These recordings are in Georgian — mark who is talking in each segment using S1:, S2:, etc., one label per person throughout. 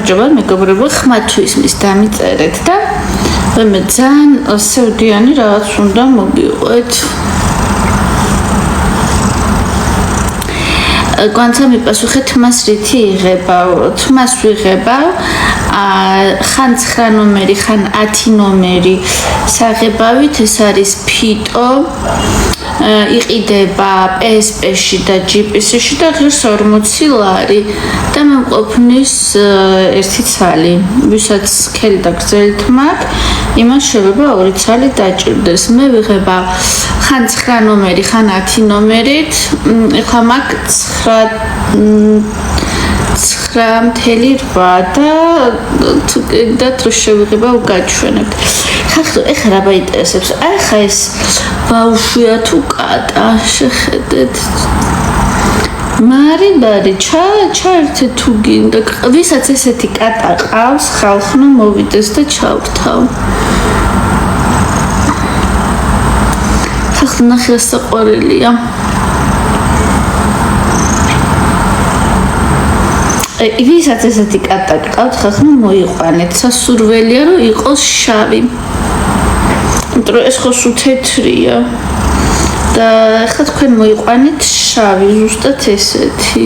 S1: გამარჯობა მეგობრებო, ხმათ თუ ისმის დამიწერეთ და მე ძალიან სევდიანი რაღაც უნდა მოგიყვეთ. Quantum მიპასუხეთ თმას რითი იღება? თმას ვიღება ხან 9 ნომერი, ხან 10 ნომერი საღებავით, ეს არის ფიტო. იყიდება PSP-ში და GPS-ში და ღირს 40 ლარი და მე მყოფნის ერთი ცალი, ვისაც სქელი და გრძელი თმა აქვს, იმას შეიძლება 2 ცალი დაჭირდეს. მე ვიღება ხან 9 ნომერი, ხან 10 ნომერით, ეხლა მაქვს 9.8 და თუ შევიღება ვგაჩვენებთ. ეხლა რა მაინტერესებს? ეხლა ეს ბავშვია თუ კატა, შეხედეთ. მარი ჩაერთე თუ გინდა, ვისაც ესეთი კატა ყავს, ხალხნო მოვიდეს და ჩავრთავ. ხალხ ნახე საყვარელია. ვისაც ესეთი კატა ყავს, ხალხნო მოიყვანეთ. სასურველია რომ იყოს შავი. იმიტომ ეს ხო სულ თეთრია. და ახლა თქვენ მოიყვანეთ შავი, ზუსტად ესეთი.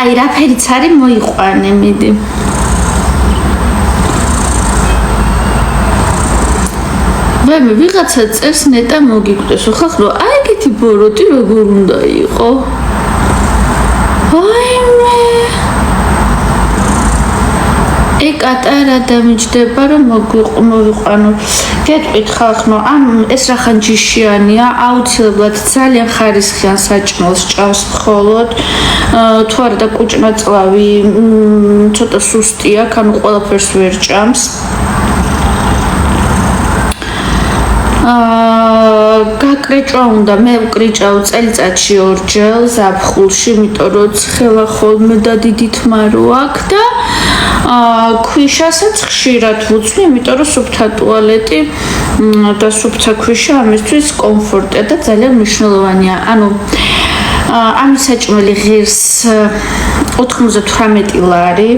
S1: აი რა ფერიც არის მოიყვანე, მიდი. მე ვიღაცა წერს ნეტა მოგიკვდეს, ხო ხო, აი ეგეთი ბოროტი როგორ უნდა იყო? კატარა დამიჯდება რომ მოვიყვანო. გეტყვით ხალხო, ამ ეს რახან ჯიშიანია, აუცილებლად ძალიან ხარისხიან საჭმელს ჭამს მხოლოდ. თუ არა და კუჭნაწლავი ცოტა სუსტია, ანუ ყველაფერს ვერ ჭამს. გაკრეჭვა უნდა, მე ვკრიჭავ წელიწადში 2 ჯერ ზაფხულში, იმიტომ რომ ცხელა ხოლმე და დიდი თმა რო აქვს და ქვიშასაც ხშირად ვუწვი, იმიტომ რომ სუფთა ტუალეტი და სუფთა ქვიშა ამისთვის კომფორტია და ძალიან მნიშვნელოვანია. ანუ ამის საჭმელი ღირს 98 ლარი.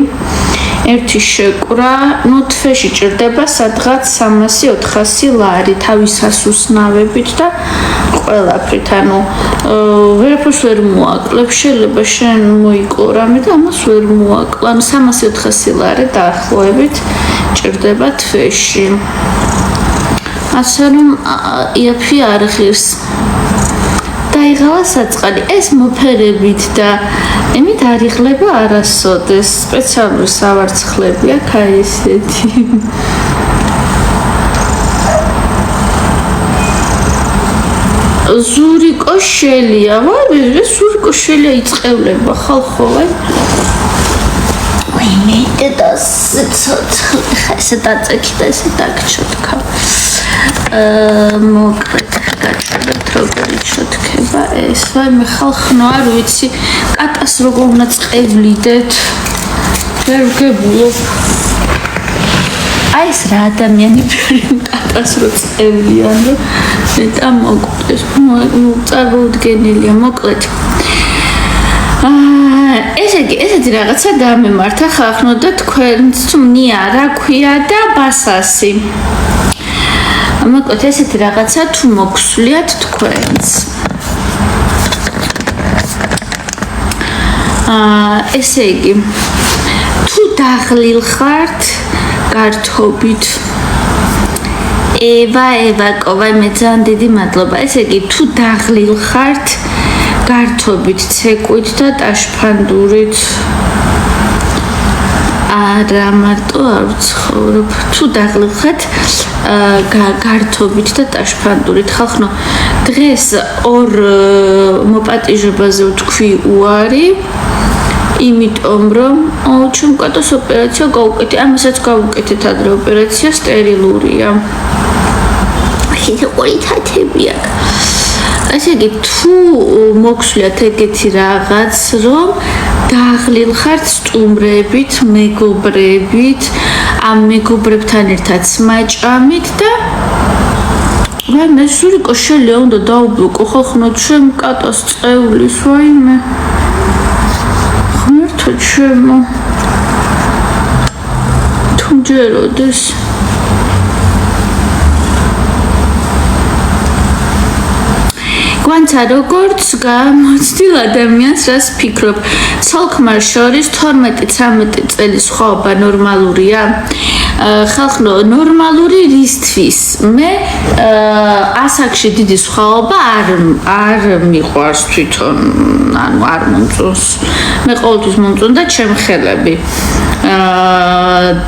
S1: ერთი შეკვრა, თვეში ჭირდება სადღაც 300-400 ლარი თავის ასუსნავებით და ყველაფრით, ანუ ვერაფერს ვერ მოაკლებ, შეიძლება შენ მოიკლო რამე და ამას ვერ მოაკლო, ანუ 300-400 ლარი დაახლოებით ჭირდება თვეში. ასე რომ იაფი არ ღირს. დაიღალა საწყალი, ეს მოფერებით და იმით არ იღლება არასოდეს, სპეციალური სავარცხლები აქვს აი ესეთი. ზურიკო შელია, ვაი, ზურიკო შელია იწყევლება ხალხო, ვაი. ვინმე და ესე დაწექი და ესე დაგჩოთქა. მოკლედ გაჭირეთ როგორი ჩოთქება ეს. ვაი მე ხალხნო არ ვიცი, კატას როგორ უნდა წყევლიდეთ. ვერ ვგებულობ. აი ეს რა ადამიანი კატას რო წყევლიან, რომ მეტა მოკვდეს. წარმოუდგენელია, მოკლედ. ესეთი რაღაცა დამემართა ხალხნო და თქვენც ნია რა ქვია და ბასასი. მოკლედ ესეთი რაღაცა თუ მოგსვლიათ თქვენს. ესე იგი, თუ დაღლილ ხართ გართობით. ევაკო, ვაი მე ძალიან დიდი მადლობა. ესე იგი, თუ დაღლილ ხართ გართობით, ცეკვით და ტაშფანდურით. არა მარტო არ ვცხოვრობ. თუ დაღლილ ხართ გართობით და ტაშფანდურით. ხალხო, დღეს 2 მოპატიჟებაზე ვთქვი უარი. იმიტომ რომ ჩემ კატოს ოპერაცია გავუკეთე, ამასაც გავუკეთეთ ადრე ოპერაცია სტერილურია. აი ორი თათები აქვს. ესე იგი, თუ მოგსვლიათ ეგეთი რაღაც, რომ დაღლილ ხართ სტუმრებით, მეგობრებით, ამ მეგობრებთან ერთად სმაჭამით და ვაიმე სურიკო შელია უნდა დაუბლოკო ხალხო ჩემ კატას წევლის ვაიმე ღმერთო ჩემო თუ ჯეროდეს გვანცა როგორც გამოცდილ ადამიანს რას ფიქრობ ცოლ-ქმარ შორის 12-13 წელი სხვაობა ნორმალურია ხალხო ნორმალური რისთვის მე ასაკში დიდი სხვაობა არ მიყვარს თვითონ ანუ არ მომწონს მე ყოველთვის მომწონდა ჩემი ხელები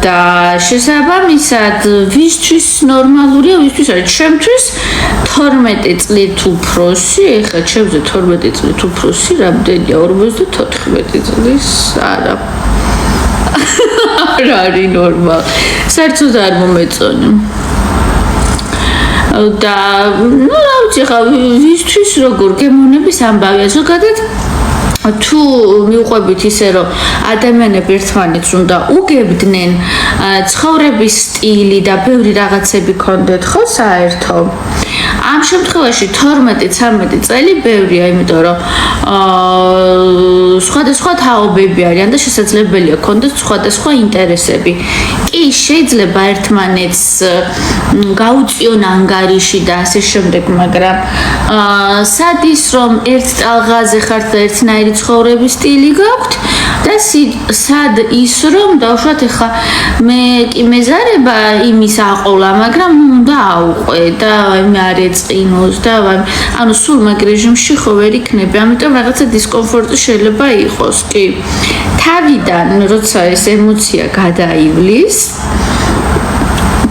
S1: და შესაბამისად ვისთვის ნორმალურია ვისთვის არის ჩემთვის 12 წლით უფროსი ეხლა ჩემზე 12 წლით უფროსი რამდენია 54 წლის არა არ არის ნორმალი საერთოდ არ მომეწონა და ну რა ვიცი ხა ვისთვის როგორ გემოვნების ამბავია ზოგადად თუ მიუყვებით ისე რომ ადამიანები ერთმანეთს უნდა უგებდნენ ცხოვრების სტილი და ბევრი რაღაცები ქონდეთ ხო საერთო ამ შემთხვევაში 12-13 წელი ბევრია იმიტომ რომ სხვადასხვა თაობები არიან და შესაძლებელია ქონდეს სხვადასხვა ინტერესები კი შეიძლება ერთმანეთს გაუწიონ ანგარიში და ასე შემდეგ მაგრამ სადის რომ ერთ ტალღაზე ხართ და ერთნაირი ცხოვრების სტილი გაქვთ და სად ის რომ დავშვათ ახლა მე კი მეზარება იმის აყოლა მაგრამ უნდა აუყვე და მე არ ეწყინოს და ანუ სულ მაგ რეჟიმში ხო ვერ იქნები ამიტომ რაღაცა დისკომფორტი შეიძლება იყოს კი თავიდან როცა ეს ემოცია გადაივლის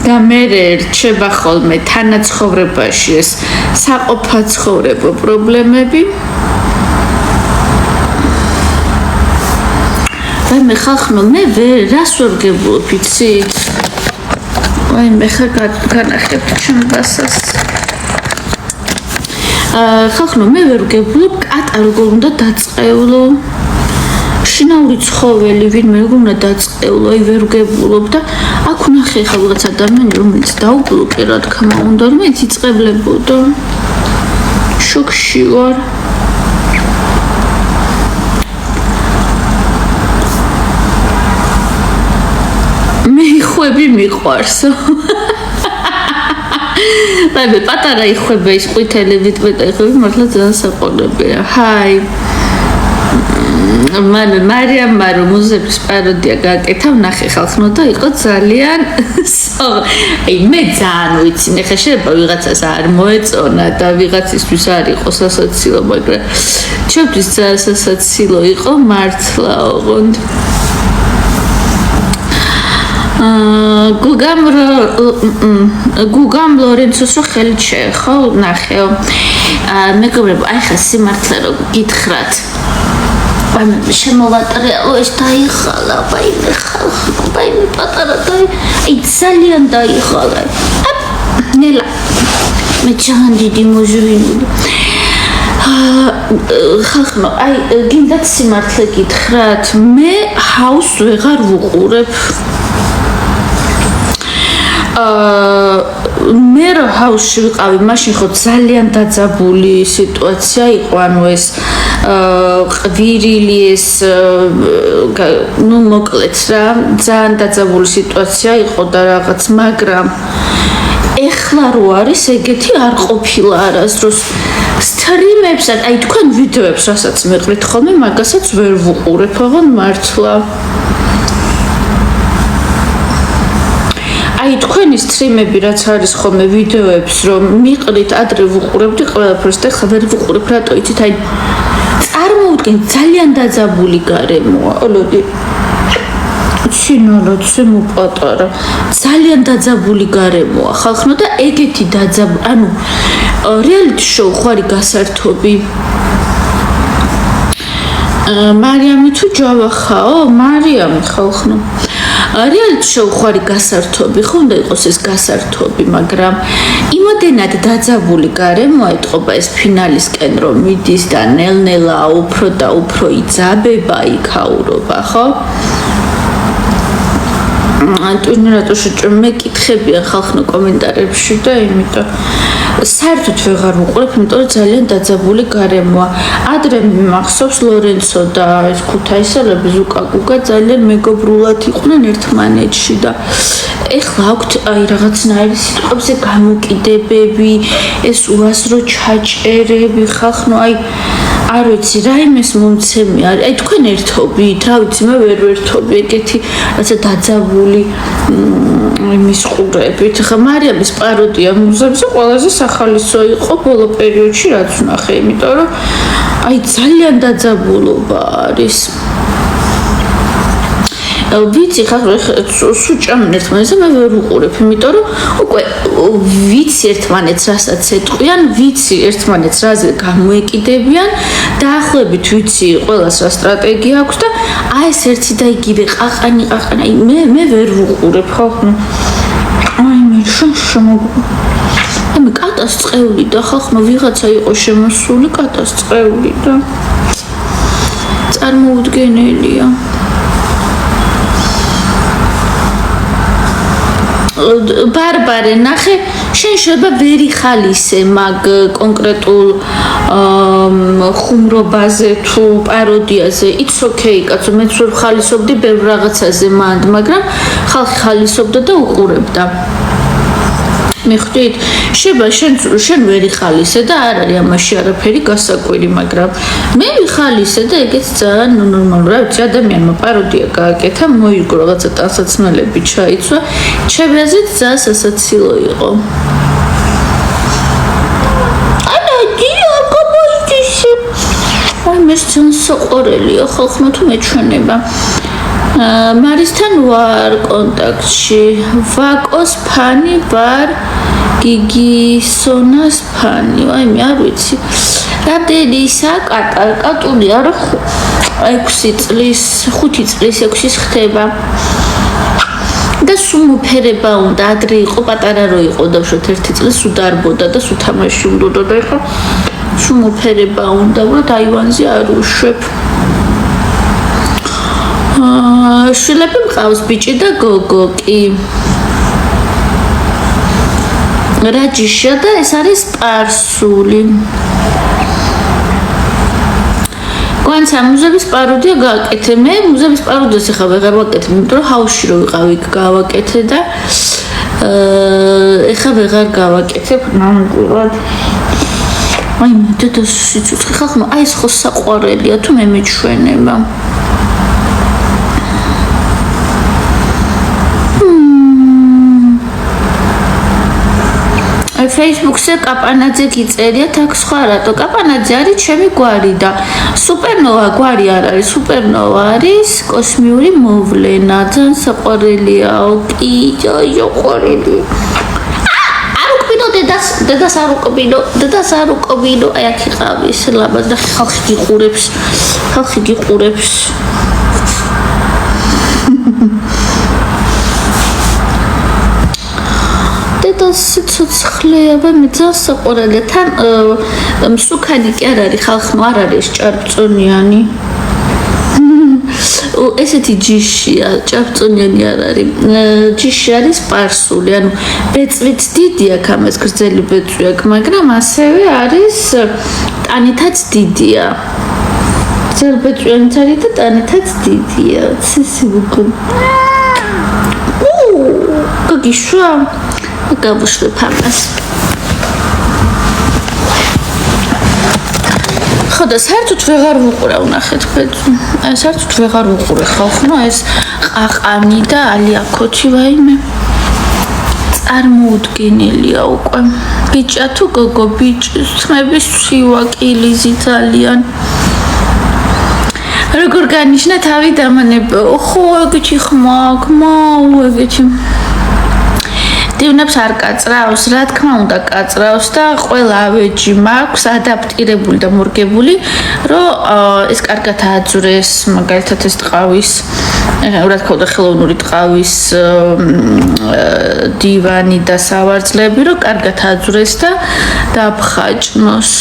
S1: და მე რჩება ხოლმე თანაცხოვრებაში ეს საყოფაცხოვრებო პრობლემები მე ხალხო მე რას ვერ გებულობ იცით მე ხა განახებთ ჩემ ბასას ხალხო მე ვერ გებულობ კატა როგორ უნდა დაწყევლო შინაური ცხოველი ვინმე როგორ უნდა დაწყევლო აი ვერ გებულობ და აქ ვნახე ხა რაღაც ადამიანი რომელიც დაუბლოკე რა თქმა უნდა რომ ეს იწყებლებოდა შოკში ვარ ხვები მიყვარსო მე პატარა იხვება ის ყვითელი ვიტყვეტა იხები მართლა ძალიან საყვარლებია ჰაი მარიამ მარო მუზების პაროდია გააკეთა ვნახე ხალხო და იყო ძალიან აი მე ძალიან ვიცი ნახე შეიძლება ვიღაცას არ მოეწონა და ვიღაცისთვის არ იყოს სასაცილო მაგრამ ჩემთვის ძალიან სასაცილო იყო მართლა ოღონდ გუგამ ლორენცოს რო ხელი ხო ნახეო მეგობრებო აი ხა სიმართლე რო გითხრათ აი შემოვატრიალო ეს დაიხალა ბაიმე ხალხო ბაიმე პატარა და აი ძალიან დაიხალა ნელა მე ძალიან დიდი მოჟვინული ხალხო აი გინდათ სიმართლე გითხრათ მე ჰაუს ვეღარ ვუყურებ მე რო ჰაუსში ვიყავი მაშინ ხო ძალიან დაძაბული სიტუაცია იყო ანუ ეს ყვირილი ეს ну მოკლედ რა ძალიან დაძაბული სიტუაცია იყო და რაღაც მაგრამ ეხლა რო არის ეგეთი არ ყოფილა არასდროს სტრიმებსაც აი თქვენ ვიდეოებს რასაც მეყრით ხოლმე მაგასაც ვერ ვუყურებ ოღონ მართლა აი თქვენი სტრიმები რაც არის ხოლმე ვიდეოებს რომ მიყრით ადრე ვუყურებდი ყველაფერს და ხა ვერ ვუყურებ რატო იცით აი წარმოვიდგენ ძალიან დაძაბული გარემოა ოლოდი ჩინოლა ცემო პატარა ძალიან დაძაბული გარემოა ხალხო და ეგეთი დაძაბული ანუ რეალიტი შოუ ხარი გასართობი მარიამი თუ ჯავახაო მარიამი ხალხო რეალიტი შოუ ხარი გასართობი ხო უნდა იყოს ეს გასართობი მაგრამ იმოდენად დაძაბული გარემოა ეტყობა ეს ფინალისკენ რომ მიდის და ნელ-ნელა უფრო და უფრო იძაბება იქაურობა ხო ტურნირატურში მეკითხებიან ხალხო კომენტარებში და იმიტომ საერთოდ ვეღარ ვუყურებ, იმიტომ რომ ძალიან დაძაბული გარემოა. ადრე მახსოვს ლორენცო და ეს ქუთაისელები ზუკაკუკა ძალიან მეგობრულად იყვნენ ერთმანეთში და ეხლა აქვთ აი რაღაცნაირი სიტყვებზე გამოკიდებები, ეს უაზრო ჩაჭერები ხალხო აი არ ვიცი რა იმეს მომცემი არის. აი თქვენ ერთობით, რა ვიცი მე ვერ ვერთობი ეგეთი რაცა დაძაბული იმის ყურებით. ხა მარიამის პაროდია მუზებზე ყველაზე სახალისო იყო ბოლო პერიოდში რაც ვნახე, იმიტომ რომ აი ძალიან დაძაბულობა არის. ვიცი ხახრო სუჭამენ ერთმანეთს მე ვერ უყურებ, იმიტომ რომ უკვე ვიცი ერთმანეთს რასაც ეტყვიან, ვიცი ერთმანეთს რაზე გამოეკიდებიან, დაახლოებით ვიცი ყველას რა სტრატეგია აქვს და აი ეს ერთი და იგივე ყაყანი მე ვერ ვუყურებ ხახრო. აი მე მე კატასტროფული და ხახრო ვიღაცა იყო შემოსული კატასტროფული და წარმოუდგენელია. ბარბარე ნახე შენ შეიძლება ვერ იხალისე მაგ კონკრეტულ ხუმრობაზე თუ პაროდიაზე it's okay კაცო მეც ვერ ხალისობდი ბევრ რაღაცაზე მანდ მაგრამ ხალხი ხალისობდა და უყურებდა მიხვდით შეიძლება შენ ვერ იხალისე და არ არის ამაში არაფერი გასაკვირი მაგრამ მე ვიხალისე და ეგეც ძალიან ნორმალურია რა ვიცი ადამიანმა პაროდია გააკეთა მოიგო რაღაცა ტანსაცმელები ჩაიცვა ჩემაზეც ძალიან სასაცილო იყო აი მე სოყორელია ხალხმა თუ მეჩვენება მარისთან ვარ კონტაქტში ვაკოს ფანი ვარ გიგისონას ფანი აი მე არ ვიცი რამდენისა კატული არ 6 წლის 5 წლის 6-ის ხდება და სულ მოფერება უნდა ადრე იყო პატარა რო იყო და უშოთ 1 წლის უდარბოდა და სულ თამაში უნდა და ეხლა სულ მოფერება უნდა უბრალოდ აივანზე არ უშვებ შვილები მყავს ბიჭი და გოგო კი რაჯიშია და ეს არის სპარსული გვანცა მუზების პაროდია გააკეთე მე მუზების პაროდიას ახლა ვეღარ ვაკეთებ იმიტომ რომ ჰაუსში რო ვიყავი გავაკეთე და ეხლა ვეღარ გავაკეთებ ნამდვილად აი მე და სიცოცხლე ხალხმა აი ეს ხო საყვარელია თუ მე მეჩვენება Facebook-ზე კაპანაძე გიწერიათ აქ სხვა რატო კაპანაძე არის ჩემი გვარი და სუპერნოვა გვარი არ არის სუპერნოვა არის კოსმიური მოვლენა ძალიან საყვარელია კი ჯოყორილი დედას არ უკობინო აი აქ იყავის ლაბაზ და ხალხი გიყურებს სიცოცხლეა მე ძალიან საყვარელია თან მსუქანი კი არ არის ხალხმა არ არის ჭარბწონიანი ესეთი ჯიშია ჭარბწონიანი არ არის ჯიში არის სპარსული ანუ ბეწვით დიდი აქ ამას გრძელი ბეწვი აქვს მაგრამ ასევე არის ტანითაც დიდია გრძელი ბეწვიანიც არის და ტანითაც დიდია ცისი უკვე გაგიშვა გავუშვებ ამას ხო და საერთოდ ვეღარ ვუყურე ნახეთ ბეწვი აი საერთოდ ვეღარ ვუყურე ხალხო ეს ყაყანი და ალიაკოჩი ვაიმე წარმოუდგენელია უკვე ბიჭა თუ გოგო ბიჭის ხმების ცივა კილიზი ძალიან როგორ განიშნა თავი დამანება ხო ეგეთი ხმა ეგეთი დივნებს არ კაწრავს, რა თქმა უნდა კაწრავს და ყველა ავეჯი მაქვს ადაპტირებული და მორგებული, რომ ეს კარგად აძვრეს, მაგალითად ეს ტყავის, რა თქმა უნდა ხელოვნური ტყავის დივანი და სავარძლები, რომ კარგად აძვრეს და დაფხაჭნოს.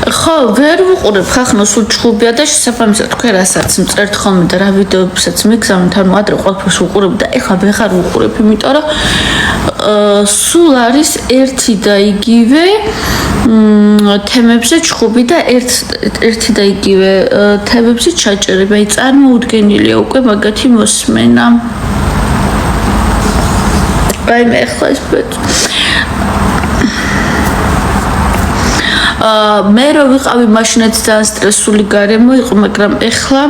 S1: ხო, ვერ ვუყურებ ხახნო სულ ჭუბია და შესაბამისად თქვენ რასაც მწერთ ხოლმე და რა ვიდეოებსაც მიგზავნით, ანუ ადრე ყველაფერს ვუყურებ და ეხლა ვეღარ ვუყურებ, იმიტომ რომ სულ არის ერთი და იგივე თემებზე ჭუბი და ერთი და იგივე თემებზე ჩაჭერება, აი წარმოუდგენელია უკვე მაგათი მოსმენა. აი მე ეხლა ეს მე რო ვიყავი მაშინაც ძალიან სტრესული გარემო იყო, მაგრამ ეხლა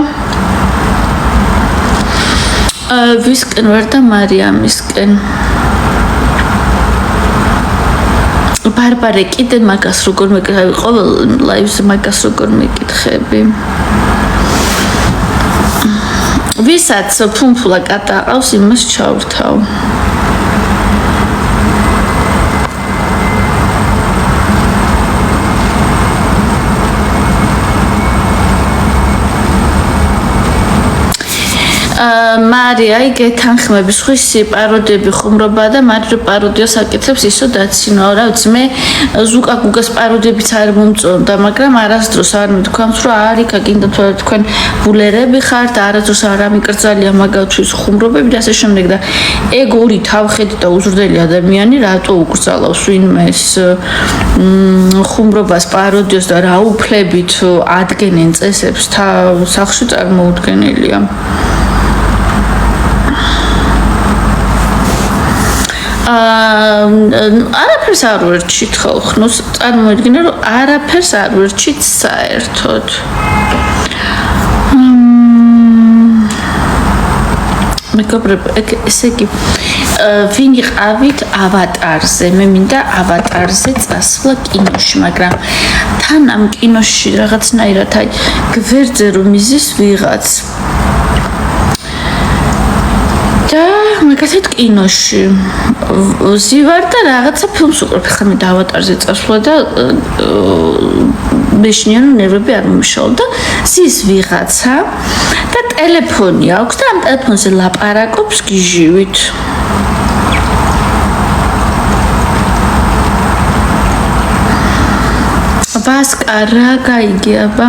S1: ვისკენ ვარ და მარიამისკენ. ბარბარე კიდე მაგას როგორ მეკითხები, ყოველ ლაივზე მაგას როგორ მეკითხები. ვისაც ფუმფულა კატა ყავს, იმას ჩავრთავ. მარია იგეთანხმების ხვისი პაროდიები ხუმრობა და მარტო პაროდიას აკეთებს ისო დაცინოა რა ვიცი მე ზუკა გუგას პაროდიებიც არ მომწონდა მაგრამ არასდროს არ მithქვამს რომ არიქა კიდე თქვენ ბულერები ხართ არასდროს არ ამიკრძალია მაგათვის ხუმრობები და ასე შემდეგ და ეგორი თავხედი და უზრდელი ადამიანი რატო უკრძალავს ვინმეს ხუმრობას პაროდიას და რა უფლებით ადგენენ წესებს სახში წარმოუდგენელია არაფერს არ ვერჩით ხალხნოს წარმოიდგინე რომ არაფერს არ ვერჩით საერთოდ მეგობრებო ესე იგი ვინ იყავით ავატარზე მე მინდა ავატარზე წასვლა კინოში მაგრამ თან ამ კინოში რაღაცნაირად აი გვერდზე რომ იზის ვიღაც და მაგათაც კინოში ზივარ და რაღაცა ფილმს უყურებ ხა მე დავატარზე წასვლა და მეშინია რომ ნერვები არ მომიშალა და ზის ვიღაცა და ტელეფონი აქვს და ამ ტელეფონზე ლაპარაკობს გიჟივით ვასკა რა გაიგიაბა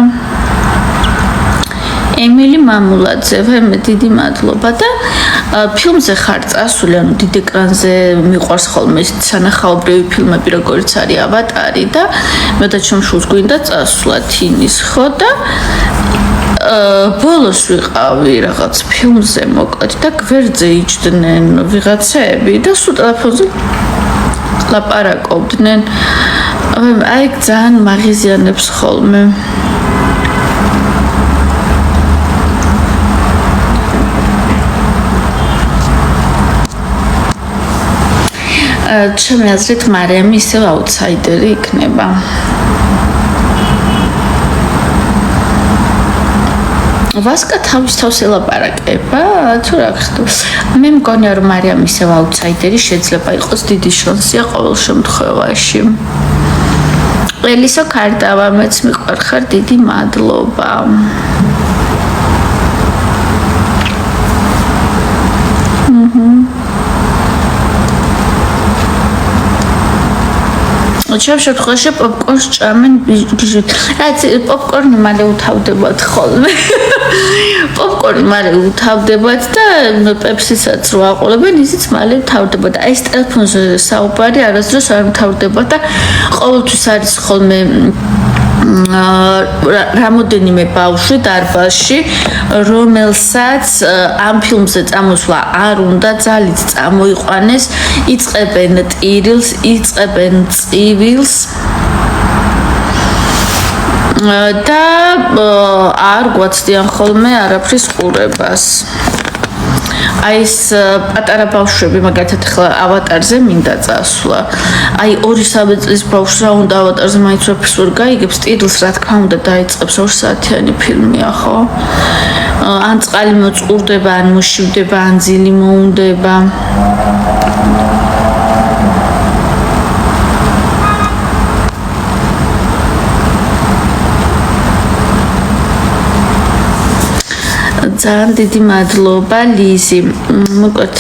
S1: ემილი მამულაძე მე დიდი მადლობა და ფილმზე ხარ წასული ანუ დიდ ეკრანზე მიყვარს ხოლმე სანახაობრივი ფილმები როგორც არის ავატარი და მე და ჩემშულს გვინდა წასვლა თინის ხო და ბოლოს ვიყავი რაღაც ფილმზე მოკლედ და გვერდზე იჯდნენ ვიღაცები და სულ ტელეფონზე ლაპარაკობდნენ აი ძალიან მაღიზიანებს ხოლმე ჩემი აზრით მარიამი ისევ აუთსაიდერი იქნება. ვასკა თავის თავს ელაპარაკება, თუ რა ხდება. მე მგონია რომ მარიამი ისევ აუთსაიდერი შეიძლება იყოს დიდი შანსია ყოველ შემთხვევაში. ელისო ქარტავა მეც მიყვარხარ დიდი მადლობა. ჩემ შემთხვევაში პოპკორნს ჭამენ ბიჭი. რაც პოპკორნი მალე უთავდებათ ხოლმე. პოპკორნი მალე უთავდებათ და პეპსისაც რო აყოლებენ, ისიც მალე უთავდებათ. აი ეს ტელეფონზე საუბარი არასდროს არ უთავდება და ყოველთვის არის ხოლმე რამოდენიმე ბავშვი დარბაზში, რომელსაც ამ ფილმზე წამოსვლა არ უნდა ძალით წამოიყვანეს, იწყებენ ტირილს, იწყებენ წივილს და არ გვაცდიან ხოლმე არაფრის ყურებას. აი ეს პატარა ბავშვები მაგალითად ახლა ავატარზე მინდა წასვლა. აი 2-3 წლის ბავშვს რა უნდა ავატარზე მაინც ვაფერს ვერ გაიგებს, ტიტულს რა თქმა უნდა დაიწყებს 2 საათიანი ფილმია, ხო? ან წყალი მოწყურდება, ან მოშივდება, ან ძილი მოუნდება. ძალიან დიდი მადლობა ლიზი. მოკლედ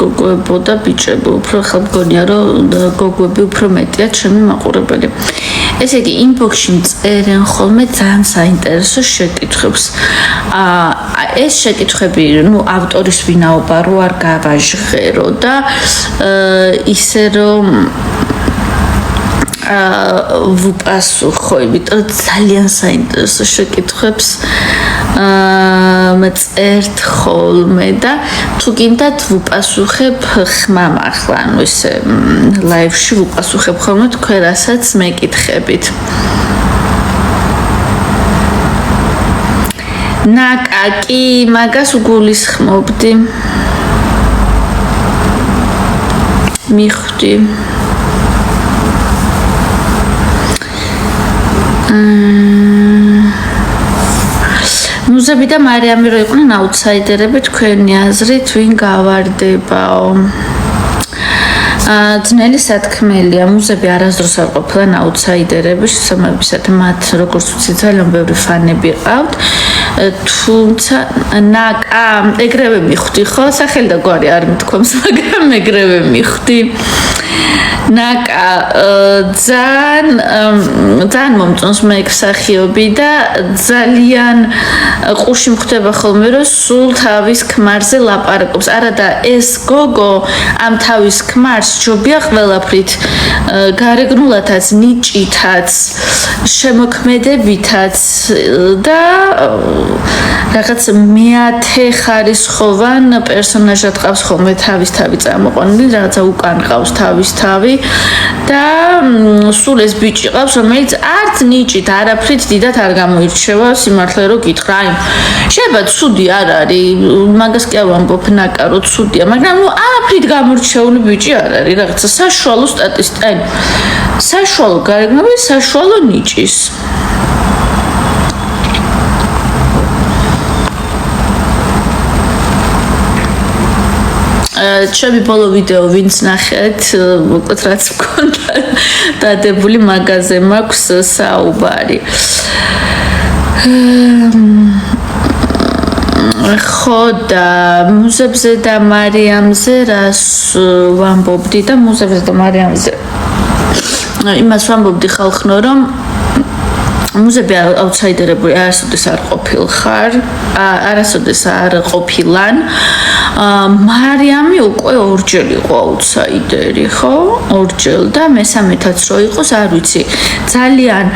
S1: გოგოებო და ბიჭებო, უფრო ხელ მგონია რომ გოგოები უფრო მეტია ჩემი მაყურებელი. ესე იგი inbox-ში მწერენ ხოლმე ძალიან საინტერესო შეკითხვებს. ეს შეკითხვები, ავტორის ვინაობა რო არ გავაჟღერო და ისე რომ ვუპასუხო, იმიტომ რომ ძალიან საინტერესო შეკითხვებს მწერთ ხოლმე და თუ გინდათ ვუპასუხებ ხმამ ახლა, ანუ ისე ლაივში ვუპასუხებ ხოლმე თქვენ რასაც მეკითხებით. ნაკაკი, მაგას უგულისხმობდი. მიხვდი. მუზები და მარიამი რო იყვნენ აუთსაიდერები, თქვენი აზრით ვინ გავარდებაო? ძნელი სათქმელია, მუზები არასდროს არ ყოფილან აუთსაიდერები, შესაბამისად მათ როგორც ვთქვი ძალიან ბევრი ფანები ყავთ, თუმცა ნაკა ეგრევე მიხვდი ხო? სახელი და გვარი არ მithქვამს, მაგრამ ეგრევე მიხვდი. ნაკა ძალიან მომწონს მე მსახიობი და ძალიან ყურში მხვდება ხოლმე რომ სულ თავის ქმარზე ლაპარაკობს. არა და ეს გოგო ამ თავის ქმარს ჯობია ყველაფრით, გარეგნულათაც, ნიჭითაც, შემოქმედებითაც და რაღაც მეათე ხარისხოვან პერსონაჟად ყავს ხოლმე თავი წამოყვანილი, რაღაცა უკან ყავს თავის თავი და სულ ეს ბიჭი ყავს, რომელიც არც ნიჭით, არაფრით დიდად არ გამოირჩევა, სიმართლე რო გითხრა. აი, შეიძლება ცუდი არ არის, მაგას კი არ ვამბობ ნაკა, რომ ცუდია, მაგრამ არაფრით გამორჩეული ბიჭი არ არის, რაღაცა საშუალო სტატისტიკა, საშუალო გარეგნობის, საშუალო ნიჭის. ჩემი ბოლო ვიდეო ვინც ნახეთ, მოკლედ რაც მქონდა დადებული მაგაზე მაქვს საუბარი. ხო და მუზებზე და მარიამზე რას ვამბობდი და მუზებზე და მარიამზე იმას ვამბობდი ხალხნო რომ მუზები აუთსაიდერები არასოდეს არ ყოფილხარ, არასოდეს არ ყოფილან. მარიამი უკვე ორჯერ იყო აუთსაიდერი, ხო? ორჯერ და მესამეთაც რო იყოს, არ ვიცი. ძალიან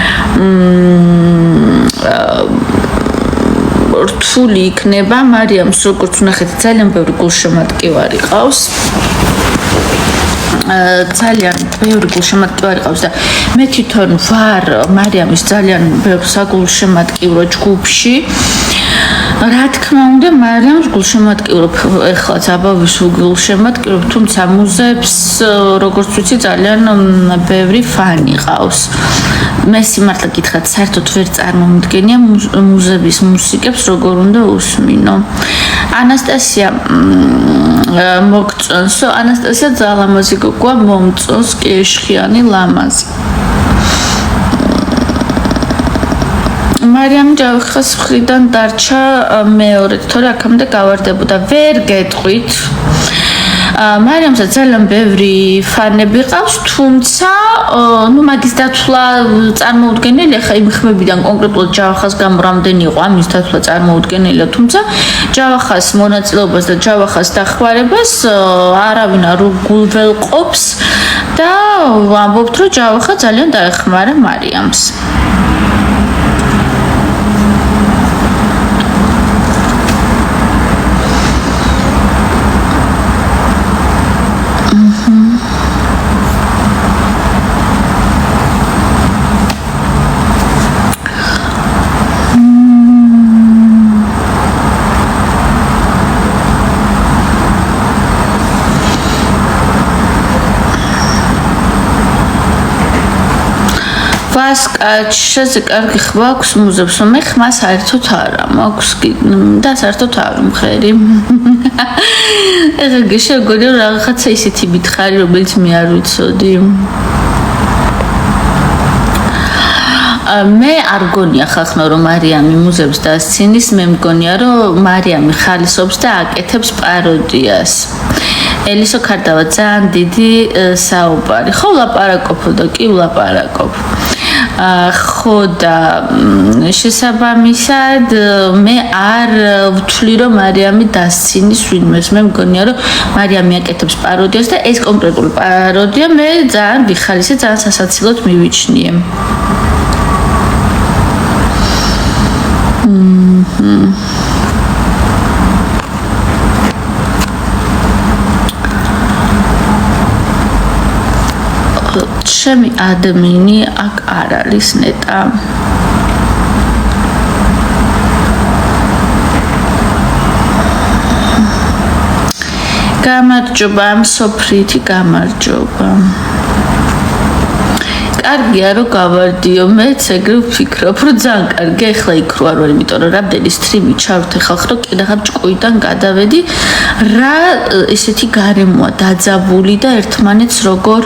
S1: რთული იქნება მარიამს, როგორც ვნახეთ, ძალიან ბევრი გულშემატკივარი ყავს. ძალიან ბევრი გულშემატკივარი ყავს და მე თვითონ ვარ მარიამის ძალიან ბევრ საგულშემატკივრო ჯგუფში. რა თქმა უნდა, მარიამს გულშემატკივრობ, ეხლა აბავის გულშემატკივრობ, თუმცა მუზებს, როგორც ვიცი, ძალიან ბევრი ფანი ყავს. მე სიმართლე გითხრათ, საერთოდ ვერ წარმომიდგენია მუზების მუსიკებს როგორ უნდა უსმინო. ანასტასია მოგწონსო, ანასტასია ძალიან ლამაზი გოგოა, მომწონს კეშხიანი ლამაზი. მარიამი ჯავახის მხრიდან დარჩა მეორედ, თორე აქამდე გავარდებოდა, ვერ გეტყვით. მარიამსაც ძალიან ბევრი ფანები ყავს, თუმცა მაგის დათვლა წარმოუდგენელია, ხა იმ ხმებიდან კონკრეტულად ჯავახას გამო რამდენი იყო ამის დათვლა წარმოუდგენელია, თუმცა ჯავახას მონაწილეობას და ჯავახას დახმარებას არავინ არ გულველყოფს და ვამბობთ, რომ ჯავახა ძალიან დაეხმარა მარიამს. ვასკაჩზე კარგი ხმა აქვს მუზებს, მე ხმა საერთოდ არა მაქვს და საერთოდ არ მომხერი. ეხლა გეშეგონი რაღაცა ისეთი მითხარი, რომელიც მე არ ვიცოდი. მე არ გონია ხახნო რომ მარიამი მუზებს დასცინის, მე მგონია რომ მარიამი ხალისობს და აკეთებს პაროდიას. ელისო ქარდავა ძალიან დიდი საუბარი. ხო ვლაპარაკობ და კი ვლაპარაკობ. ხო და შესაბამისად მე არ ვთვლი რომ მარიამი დასცინის ვინმეს. მე მგონია რომ მარიამი აკეთებს პაროდიას და ეს კონკრეტული პაროდია მე ძალიან ვიხარისე, ძალიან სასაცილოდ მივიჩნიე. ჩემი ადამიანი აქ არ არის ნეტა. გამარჯობა, სოფრითი გამარჯობა. კარგია რომ გავარდიო, მეც ეგრე ვფიქრობ, რომ ძალიან კარგია, ეხლა იქ რო არ ვარ, იმიტომ რომ რამდენი სტრიმი ჩავრთე ხალხ, რომ კიდევ ჭკუიდან გადავედი, რა ესეთი გარემოა დაძაბული და ერთმანეთს როგორ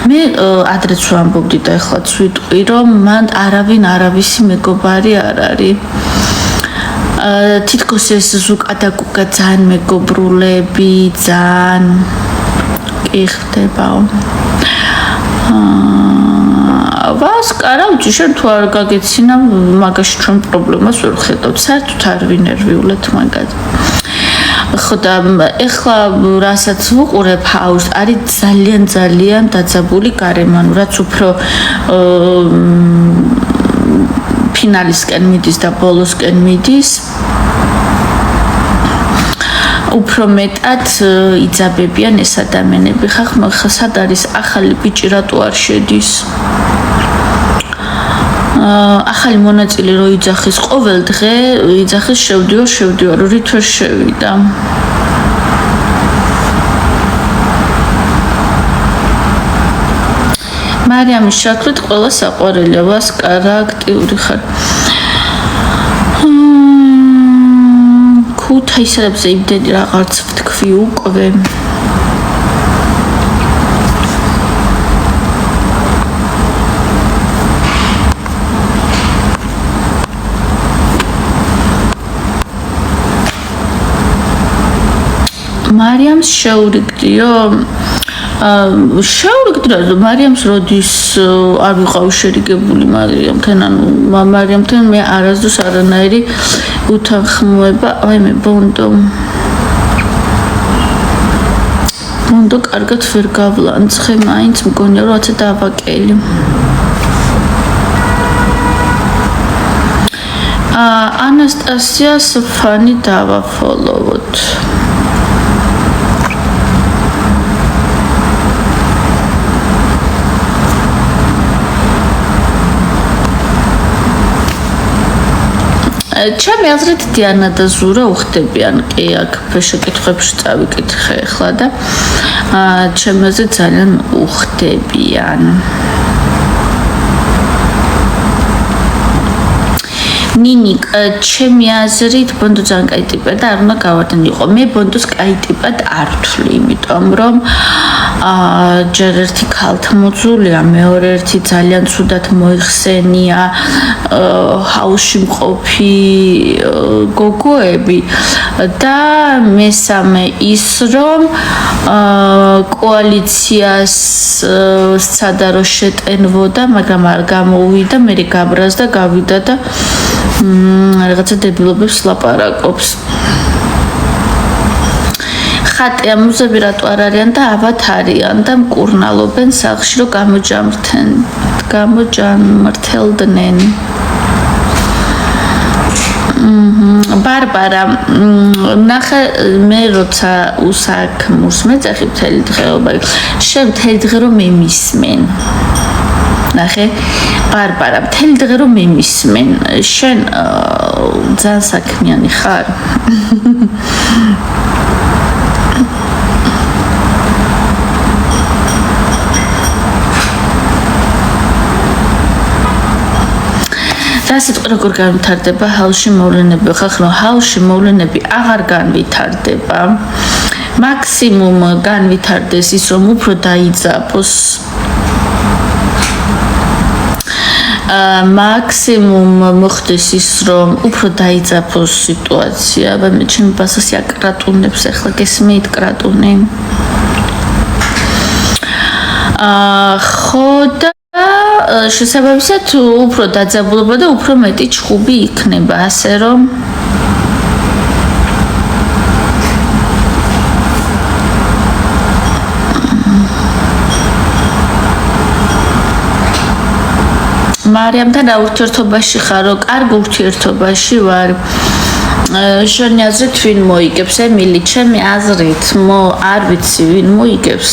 S1: მე ადრეც ვამბობდი და ეხლაც ვიტყვი, რომ მან არავინ არავისი მეგობარი არ არის. თითქოს ეს ზუკადაკუკა ძალიან მეგობრულები, ძალიან კი ხდებაო. ვასკარავ შენ თუ არ გაგეცინა მაგაში ჩვენ პრობლემას ვერ ხედავთ საერთოდ არ ვინერვიულეთ მაგად ხო და ეხლა რასაც ვუყურებ ჰაუს არის ძალიან დაძაბული გარემო რაც უფრო ფინალისკენ მიდის და ბოლოსკენ მიდის უფრო მეტად იძაბებიან ეს ადამიანები ხახნო ხა სად არის ახალი ბიჭი რატო არ შედის ახალი მონაწილე რო იძახის ყოველ დღე იძახის შევდიო რო რითვე შევიდა მარიამის შაქრით ყველა საყვარელია ვასკარა აქტიური ხარ ქუთაისებზე იმდენი რაღაც ვთქვი უკვე მარიამს შეურიგდიო შეურიგდიო მარიამს როდის არ ვიყავ შერიგებული მარიამთან ანუ მარიამთან მე არასდროს არანაირი უთანხმოება აი მე ბონდო კარგად ვერ გავლანცხე მაინც მგონია რომ რაცა დავაკელი ანასტასიას ფანი დავაფოლოვოთ ჩემი აზრით დიანა და ზურა უხდებიან კი აქ შეკითხვებში წავიკითხე ახლა და ჩემი აზრით ძალიან უხდებიან ნინიკ ჩემი აზრით ბონდო ძალიან კაი ტიპია და არ უნდა გავარდნილიყო მე ბონდოს კაი ტიპად არ ვთვლი იმიტომ რომ ჯერ ერთი ქალთმოძულია მეორე ერთი ძალიან ცუდად მოიხსენია ჰაუსში მყოფი გოგოები და მესამე ის რომ კოალიციას სცადა რომ შეტენვოდა მაგრამ არ გამოუვიდა მე გაბრაზდა გავიდა და რაღაცა დებილობებს ლაპარაკობს ხატი ამუზები რატო არ არიან და ავათ არიან და მკურნალობენ სახლში რომ გამოჯამრთელდნენ ბარბარა ნახე მე როცა უსაქმურს მეძახი მთელი დღეობა შენ მთელი დღე რომ მემისმენ ნახე ბარბარა მთელი დღე რომ მემისმენ შენ ძალიან საქმიანი ხარ და სიტყვა როგორ განვითარდება ჰაუსში მოვლენები ხახნო ჰაუსში მოვლენები აღარ განვითარდება მაქსიმუმ განვითარდეს ის რომ უფრო დაიძაბოს მაქსიმუმ მოხდეს ის, რომ უფრო დაიძაბოს სიტუაცია, მე ჩემი ბაზას აკრატუნებს, ახლა გესმით კრატუნი. ხო და შესაბამისად უფრო დაძაბულობა და უფრო მეტი ჩხუბი იქნება, ასე რომ მარიამთან ურთიერთობაში ხარო, კარგ ურთიერთობაში ვარ. შენი აზრით ვინ მოიგებს? ემილი, ჩემი აზრით, არ ვიცი ვინ მოიგებს.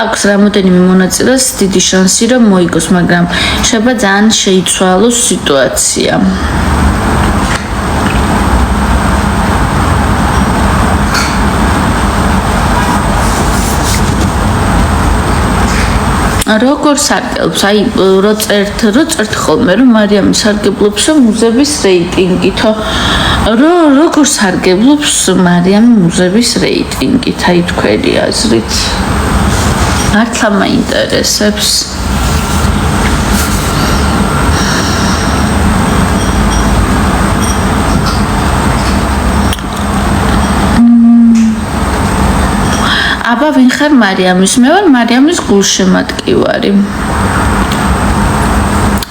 S1: აქვს რამოდენიმე მონაწილეს დიდი შანსი რომ მოიგოს, მაგრამ შეიძლება ძალიან შეიცვალოს სიტუაცია. როგორ სარგებლობს? აი, რო წერთ ხოლმე, რომ მარიამი სარგებლობს მუზების რეიტინგით. როგორ სარგებლობს მარიამი მუზების რეიტინგით? აი, თქვენი აზრით. მართლა მაინტერესებს. აბა ვინ ხარ მარიამის? მე ვარ მარიამის გულშემატკივარი.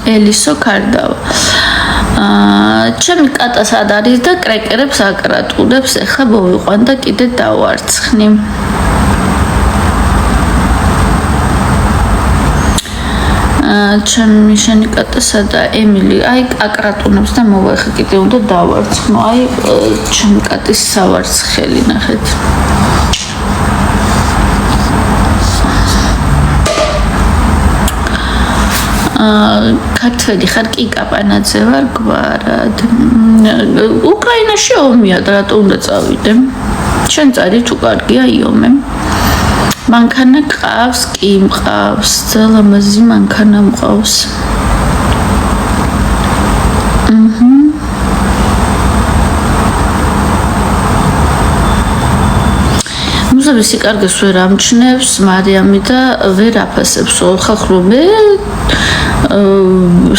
S1: ელისო ქარდავა. ჩემი კატა სად არის და კრეკერებს აკრატუნებს, ეხლა მოვიყვან და კიდე დავარცხნი. ჩემი შენი კატა სადა? ემილი, აი აკრატუნებს და მოვა, ეხლა კიდე უნდა დავარცხნო. აი ჩემი კატის სავარცხელი ნახეთ. ქართველი ხარ? კი, კაპანაძე ვარ, გვარად. უკრაინაში ომია, რატო უნდა წავიდე? შენ წარი თუ კარგია იომე. მანქანა ყავს? კი, მყავს. ძალამაზი მანქანა მყავს. მუზების სიკარგეს ვერ ამჩნევს მარიამი და ვერ აფასებს ხალხო. მე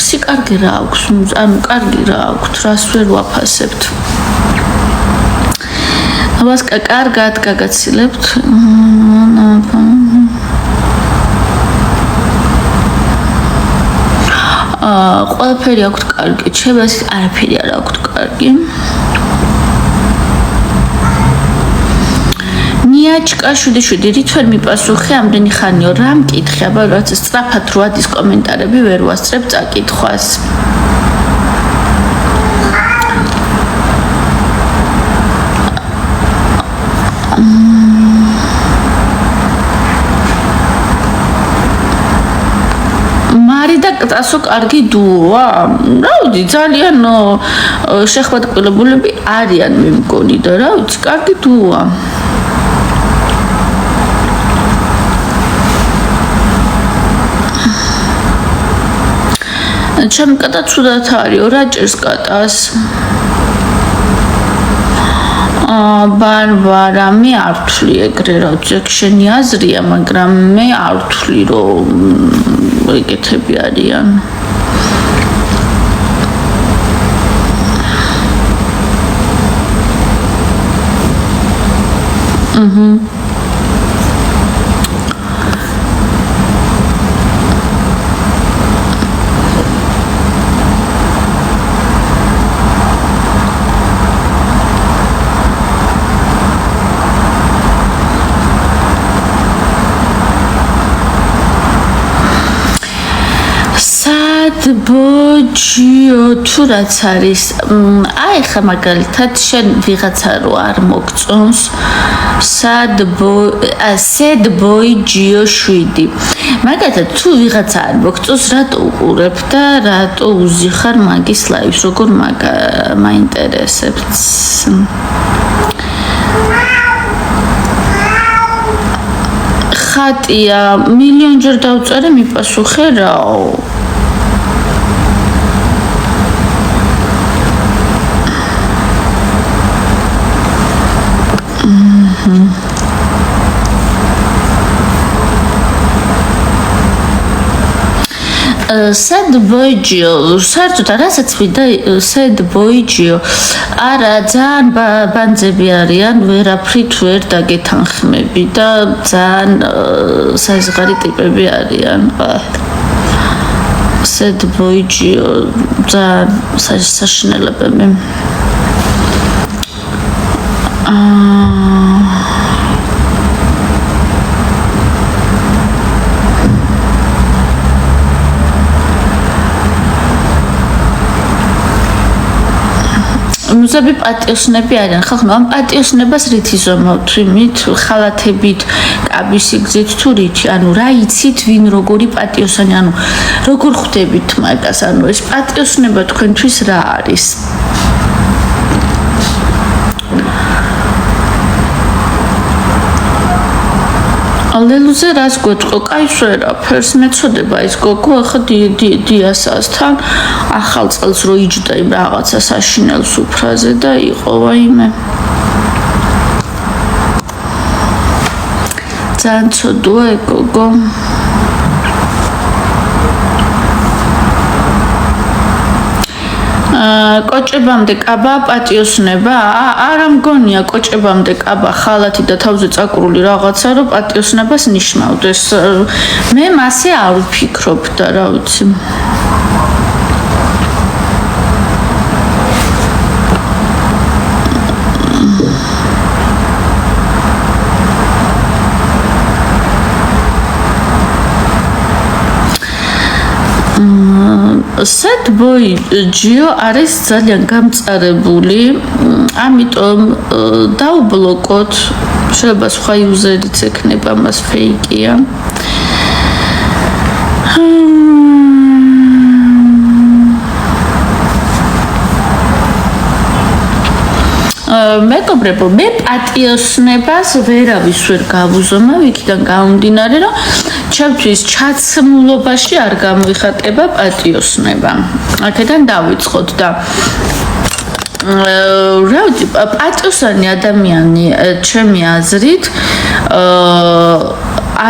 S1: სიკარგე რა აქვს, ანუ კარგი რა აქვს, რას ვერ ვაფასებთ. აბასკა კარგად გაგაცილებთ. ყველაფერი აქვს კარგი, ჩემს არაფერი არ აქვს კარგი. ნიაჩკა 7-7 რით ვერ მიპასუხე ამდენი ხანიო, რა მკითხე? აბა რაც სწრაფად რო ადის კომენტარები ვერ ვასწრებ წაკითხვას. მარი და კტასო კარგი დუოა? რა ვიცი, ძალიან შეხმატკილებულები არიან მე მგონი და რა ვიცი, კარგი დუოა. ჩემი კატა ცუდად არისო, რა ჭირს კატას? ბარბარა, მე არ ვთვლი ეგრე, რა ვიცი, შენი აზრია, მაგრამ მე არ ვთვლი, რომ ეგეთები არიან. ბოჯიო თუ რაც არის, აი ხა მაგალითად შენ ვიღაცა რო არ მოგწონს, სად ბოი ჯიო 7. მაგალითად თუ ვიღაცა არ მოგწონს, რატო უყურებ და რატო უზიხარ მაგის ლაივს, როგორ მაინტერესებს. ხატია, მილიონჯერ დავწერე, მიპასუხე რაო. sad boy Gio საერთოდ რასაც ვიდა sad boy Gio არა ძალიან ბანძები არიან ვერაფრით ვერ დაგეთანხმები და ძალიან საზღარი ტიპები არიან sad boy Gio ძალიან საშინელებები მუზები პატიოსნები არიან ხალხო ამ პატიოსნებას რით იზომავთ იმით ხალათებით კაბის სიგზით თუ რით ანუ რა იცით ვინ როგორი პატიოსანი ანუ როგორ ხვდებით მაგას ანუ ეს პატიოსნება თქვენთვის რა არის ლელუზე რას გვეთყო? კაი ვერაფერს მეწოდება ის გოგო ახლა დიასასთან ახალ წელს რო იჯდა იმ რაღაცა საშინელ სუფრაზე და იყო ვაიმე ძალიან ცოდოა ეგ გოგო კოჭებამდე კაბა პატიოსნება არა მგონია კოჭებამდე კაბა ხალათი და თავზე წაკრული რაღაცა რომ პატიოსნებას ნიშნავდეს მე მასე არ ვფიქრობ და რა ვიცი sad boy Gio არის ძალიან გამწარებული ამიტომ დაუბლოკოთ შეიძლება სხვა იუზერიც ექნება მას ფეიკია მეგობრებო მე პატიოსნებას ვერავის ვერ გავუზომავ იქიდან გამომდინარე რომ ჩემთვის ჩაცმულობაში არ გამოიხატება პატიოსნება აქედან დავიწყოთ და რა ვიცი პატიოსანი ადამიანი ჩემი აზრით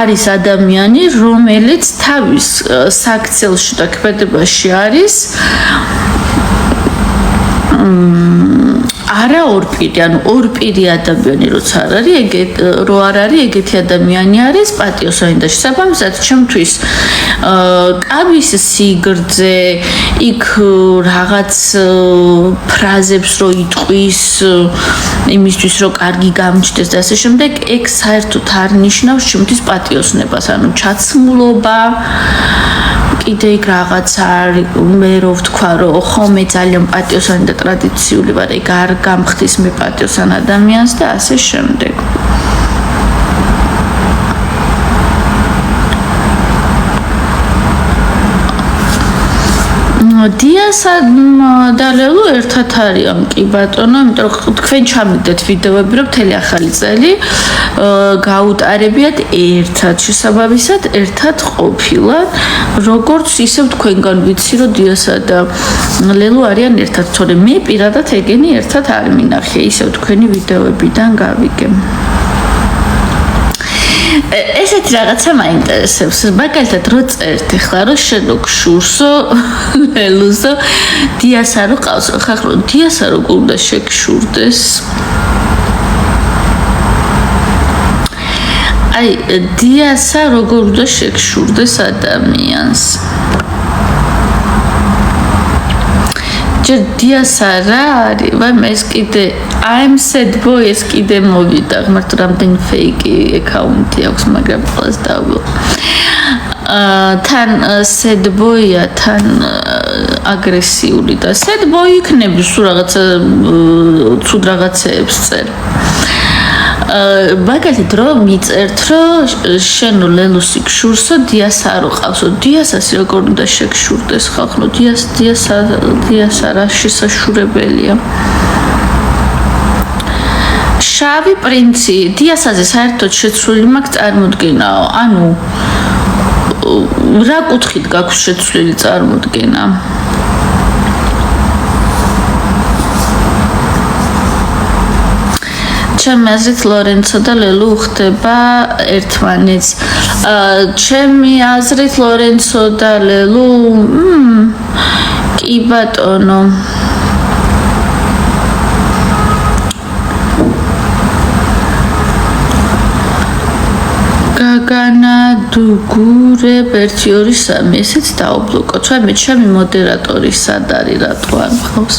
S1: არის ადამიანი რომელიც თავის საქცელში და ქმედებაში არის არა ორპირი, ანუ ორპირი ადამიანი როცა არ არის, რო არ არის, ეგეთი ადამიანი არის პატიოსანი და შესაბამისად ჩემთვის კაბის სიგრძე, იქ რაღაც ფრაზებს რო იტყვის იმისთვის რომ კარგი გამჩნდეს და ასე შემდეგ, ეგ საერთოდ არ ნიშნავს ჩემთვის პატიოსნებას, ანუ ჩაცმულობა კიდე იქ რაღაც არის მე რო ვთქვა რომ ხო მე ძალიან პატიოსანი და ტრადიციული ვარ ეგ არ გამხდის მე პატიოსან ადამიანს და ასე შემდეგ დიასა და ლელუ ერთად არიან კი ბატონო იმიტომ რომ თქვენ ჩამიგდეთ ვიდეოები რომ მთელი ახალი წელი გაუტარებიათ ერთად შესაბამისად ერთად ყოფილად როგორც ისევ თქვენგან ვიცი რომ დიასა და ლელუ არიან ერთად თორე მე პირადად ეგენი ერთად არ მინახე ისევ თქვენი ვიდეოებიდან გავიგე ესეთი რაღაცა მაინტერესებს მაგალითად რო წერთ ახლა რომ შენ გშურსო ლელუზო დიასა რო ყავს ხახრო დიასა რო უნდა შეგშურდეს აი დიასა როგორ უნდა შეგშურდეს ადამიანს ჯერ დიასა რა არის ვაი ეს კიდე I'm sad boy ეს კიდე მოვიდა მაგრამ რამდენი ფეიკი აკაუნტი აქვს მაგრამ ყველას დავო თან sad boy-ა თან აგრესიული და sad boy იქნები სულ რაღაცა ცუდ რაღაცეებს წერ მაგალითად რომ მიწერთ რომ შენ ლელუსი გშურსო დიასა რო ყავსო დიასას როგორ უნდა შეგშურდეს ხალხო დიასა რა შესაშურებელია შავი პრინცი დიასაზე საერთოდ შეცვლილი მაქვს წარმოდგენაო ანუ რა კუთხით გაქვს შეცვლილი წარმოდგენა ჩემი აზრით ლორენცო და ლელუ ხდება ერთმანეთს. ჩემი აზრით ლორენცო და ლელუ კი ბატონო გაგანა დუგურებ 1 2 3 ესეც დაუბლოკო. ჩემი მოდერატორი სად არის რატო არ მყავს?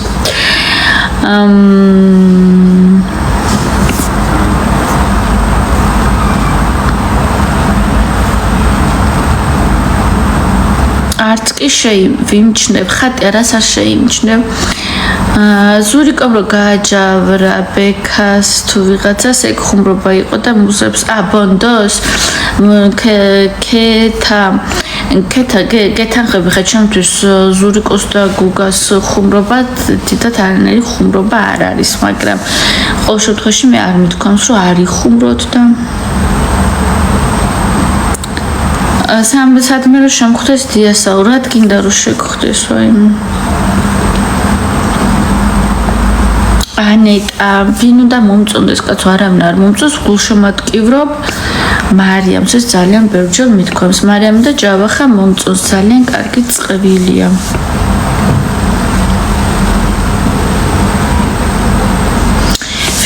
S1: არც კი შეიმჩნევ ხატია რას არ შეიმჩნევ ზურიკომ რო გააჯავრა ბექას თუ ვიღაცას ეგ ხუმრობა იყო და მუზებს ბონდოს გეთანხები ხა ჩემთვის ზურიკოს და გუგას ხუმრობა თითქოს არანაირი ხუმრობა არ არის მაგრამ ყოველ შემთხვევაში მე არ მithქვამს რომ არის ხუმროთ და სადმე რომ შემხვდეს დიასაო რა გინდა რომ შეგხვდეს ვაიმე ანეტა ვინ უნდა მომწონდეს კაცო არავინ არ მომწონს გულშემატკივრობ მარიამს ეს ძალიან ბევრჯერ მithქვამს მარიამი და ჯავახა მომწონს ძალიან კარგი წყვილია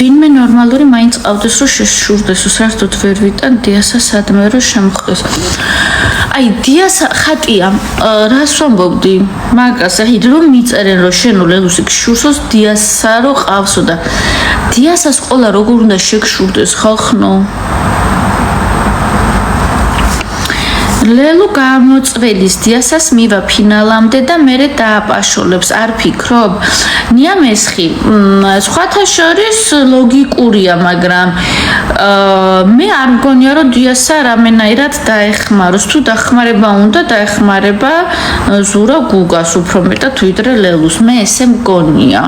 S1: ვინმე ნორმალური მაინც ყავდეს რომ შეშურდეს საერთოდ ვერ ვიტან დიასა სადმე რომ შემხვდეს აი დიასა ხატია რას ვამბობდი მაგას აი რომ მიწერენ რომ შენო ლელუსი გშურსოს დიასა რო ყავსო და დიასას ყოლა როგორ უნდა შეგშურდეს ხალხნო ლელუ გამოწველის დიასას მივა ფინალამდე და მერე დააპაშოლებს არ ფიქრობ ნია მესხი სხვათა შორის ლოგიკურია მაგრამ მე არ მგონია რომ დიასა რამენაირად დაეხმაროს თუ დახმარება უნდა დაეხმარება ზურა გუგას უფრო მეტად ვიდრე ლელუს მე ესე მგონია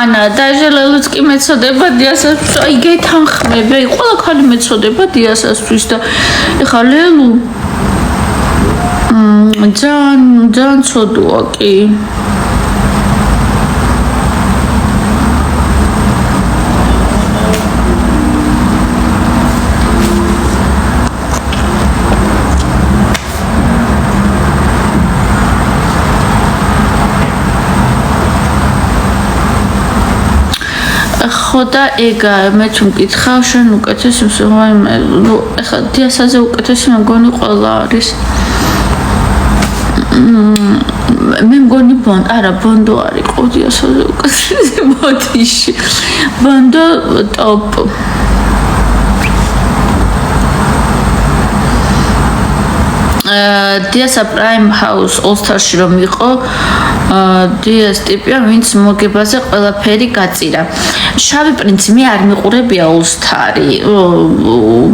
S1: ანა დაჟელელუც კი მეწოდება დიასას აი გეთანხმები აი ყველა ხალი მეწოდება დიასასთვის და ეხა ლელუ ძალიან ცოდოა კი ხოდა ეგა მე თუ მკითხავ შენ უკეთესი მსვენე ნუ ეხლა დიასაზე უკეთესი მგონი ყველა არის მე მგონი ბონდო არის ყოდიასაზე უკეთესი ბოდიში ბონდო ტოპ დიასა პრაიმ ჰაუს ოლსტარში რომ იყო დიას ტიპია ვინც მოგებაზე ყველაფერი გაწირა შავი პრინცი მე არ მიყურებია ოლსტარი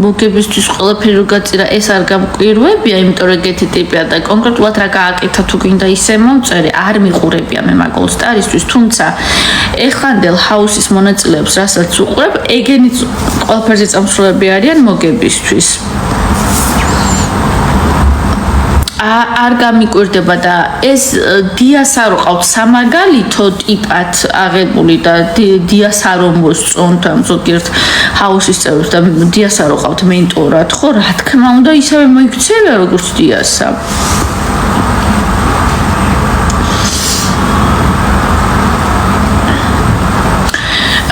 S1: მოგებისთვის ყველაფერი რო გაწირა ეს არ გამკვირვებია იმიტომ რომ ეგეთი ტიპია და კონკრეტულად რა გააკეთა თუ გინდა ისე მომწერე არ მიყურებია მე მაგ ოლსტარისთვის თუმცა ეხანდელ ჰაუსის მონაწილეებს რასაც უყურებ ეგენი ყველაფერზე წამსვლელები არიან მოგებისთვის არ გამიკვირდება და ეს დიასა რო ყავთ სამაგალითო ტიპად აღებული და დიასა რო მოსწონთ ამ ზოგიერთ ჰაუსის წევრებს და დიასა რო ყავთ მენტორად ხო რა თქმა უნდა ისევე მოიქცევია როგორც დიასა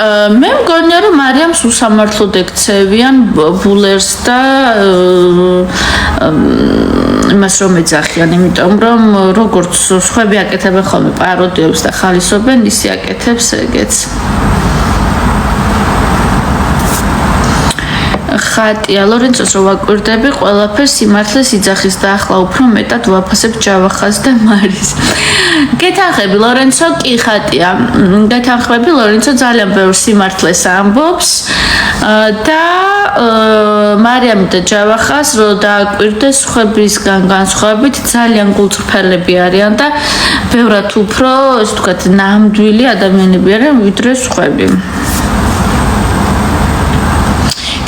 S1: მე მგონია რომ მარიამს უსამართლოდ ექცევიან ბულერს და იმას რომ ეძახიან იმიტომ რომ როგორც სხვები აკეთებენ ხოლმე პაროდიებს და ხალისობენ ისე აკეთებს ეგეც ხატია ლორენცოს რო ვაკვირდები ყველაფერს სიმართლეს იძახის და ახლა უფრო მეტად ვაფასებ ჯავახას და მარის გეთანხმები ლორენცო კი ხატია გეთანხმები ლორენცო ძალიან ბევრ სიმართლეს ამბობს და მარიამი და ჯავახას რო დააკვირდეს სხვებისგან განსხვავებით ძალიან გულწრფელები არიან და ბევრად უფრო ესე ვთქვათ ნამდვილი ადამიანები არიან ვიდრე სხვები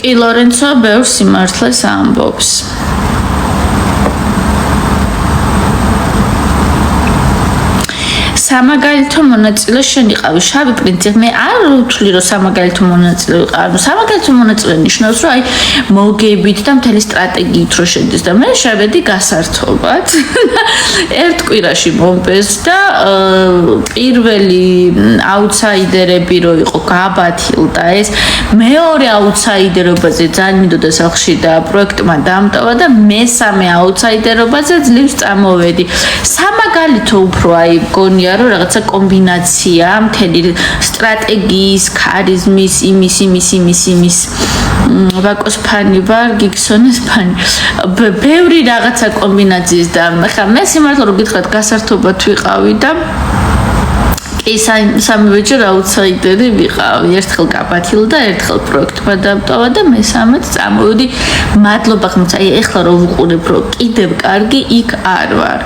S1: კი ლორენცო ბევრ სიმართლეს ამბობს სამაგალითო მონაწილე შენ იყავი შავი პრინცი მე არ ვთვლი რომ სამაგალითო მონაწილე ვიყავ სამაგალითო მონაწილე ნიშნავს რომ აი მოგებით და მთელი სტრატეგიით რო შედის და მე შევედი გასართობად ერთ კვირაში მომპეს და პირველი აუთსაიდერები რო იყო გაბათილდა ეს მეორე აუთსაიდერობაზე ძალიან მინდოდა სახში და პროექტმა დაამტავა და მესამე აუთსაიდერობაზე ძლივს წამოვედი სამაგალითო უფრო აი გონია რომ რაღაცა კომბინაცია მთელი სტრატეგიის ქარიზმის იმის ვაკოს ფანი ვარ გიგსონის ფანი ბევრი რაღაცა კომბინაციის და ხა მე სიმართლე რომ გითხრათ გასართობად ვიყავი და სამივეჯერ აუთსაიდერი ვიყავი ერთხელ გაბათილდა ერთხელ პროექტმა დაამტავა და მესამეც წამოვედი მადლობა ხმაცა აი ეხლა რომ ვუყურებ რომ კიდევ კარგი იქ არ ვარ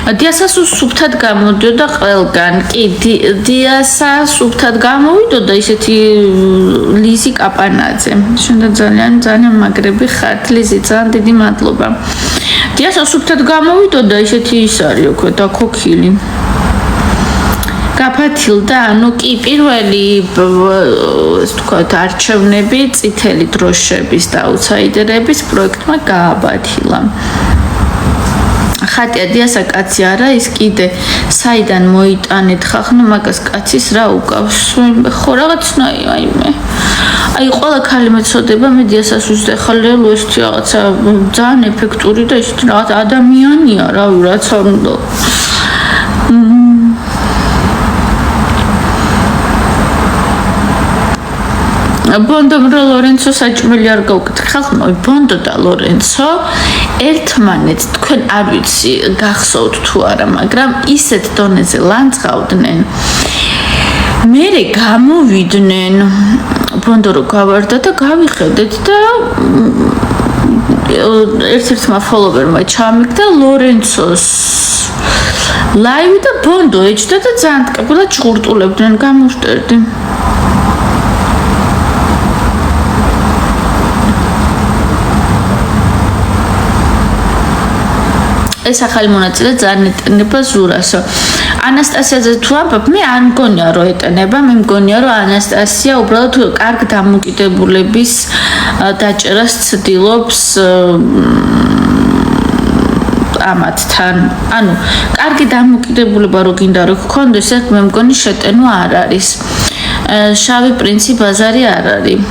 S1: დიასას სუფთად გამოდიოდა ყველგან კი დიასა სუფთად გამოვიდოდა ისეთი ლიზი კაპანაძე შენდა ძალიან მაგრები ხართ ლიზი ძალიან დიდი მადლობა დიასა სუფთად გამოვიდოდა ისეთი ის არის უკვე და ქოქილი გაფათილდა ანუ კი პირველი ეს თქვათ არჩევნები წითელი დროშების და აუთსაიდერების პროექტმა გააბათილა ხატია დიასა კაცი არა ის კიდე საიდან მოიტანეთ ხახნო მაგას კაცის რა უკავს ხო რაღაცნაი აი მე აი ყველა ქალი მეწოდება მე დიასას ვიზდე ხალელო ეს რაღაცა ძალიან ეფექტური და ის რაღაც ადამიანია რა რაც არ უნდა ბონდო და ლორენცო საჭმელი არ გავკეთე ხალხმა ბონდო და ლორენცო ერთმანეთს თქვენ არ ვიცი გახსოვთ თუ არა მაგრამ ისეთ დონეზე ლანძღავდნენ მერე გამოვიდნენ ბონდო რო გავარდა და გავიხედეთ და ერთ-ერთმა ფოლოვერმა ჩამიგდა ლორენცოს ლაივი და ბონდო ეჭდა და ძალიან ტკბილად ჭურტულებდნენ გამოვშტერდი ეს ახალი მონაწილე ძალიან ეტენება ზურასო. ანასტასიაზე თუ ამბობ, მე არ მგონია რომ ეტენება, მე მგონია რომ ანასტასია უბრალოდ კარგ დამოკიდებულების დაჭერას ცდილობს ამათთან. ანუ კარგი დამოკიდებულება რო გინდა რომ გქონდეს, ეს მე მგონი შეტენვა არ არის. შავი პრინცი ბაზარი არ არის.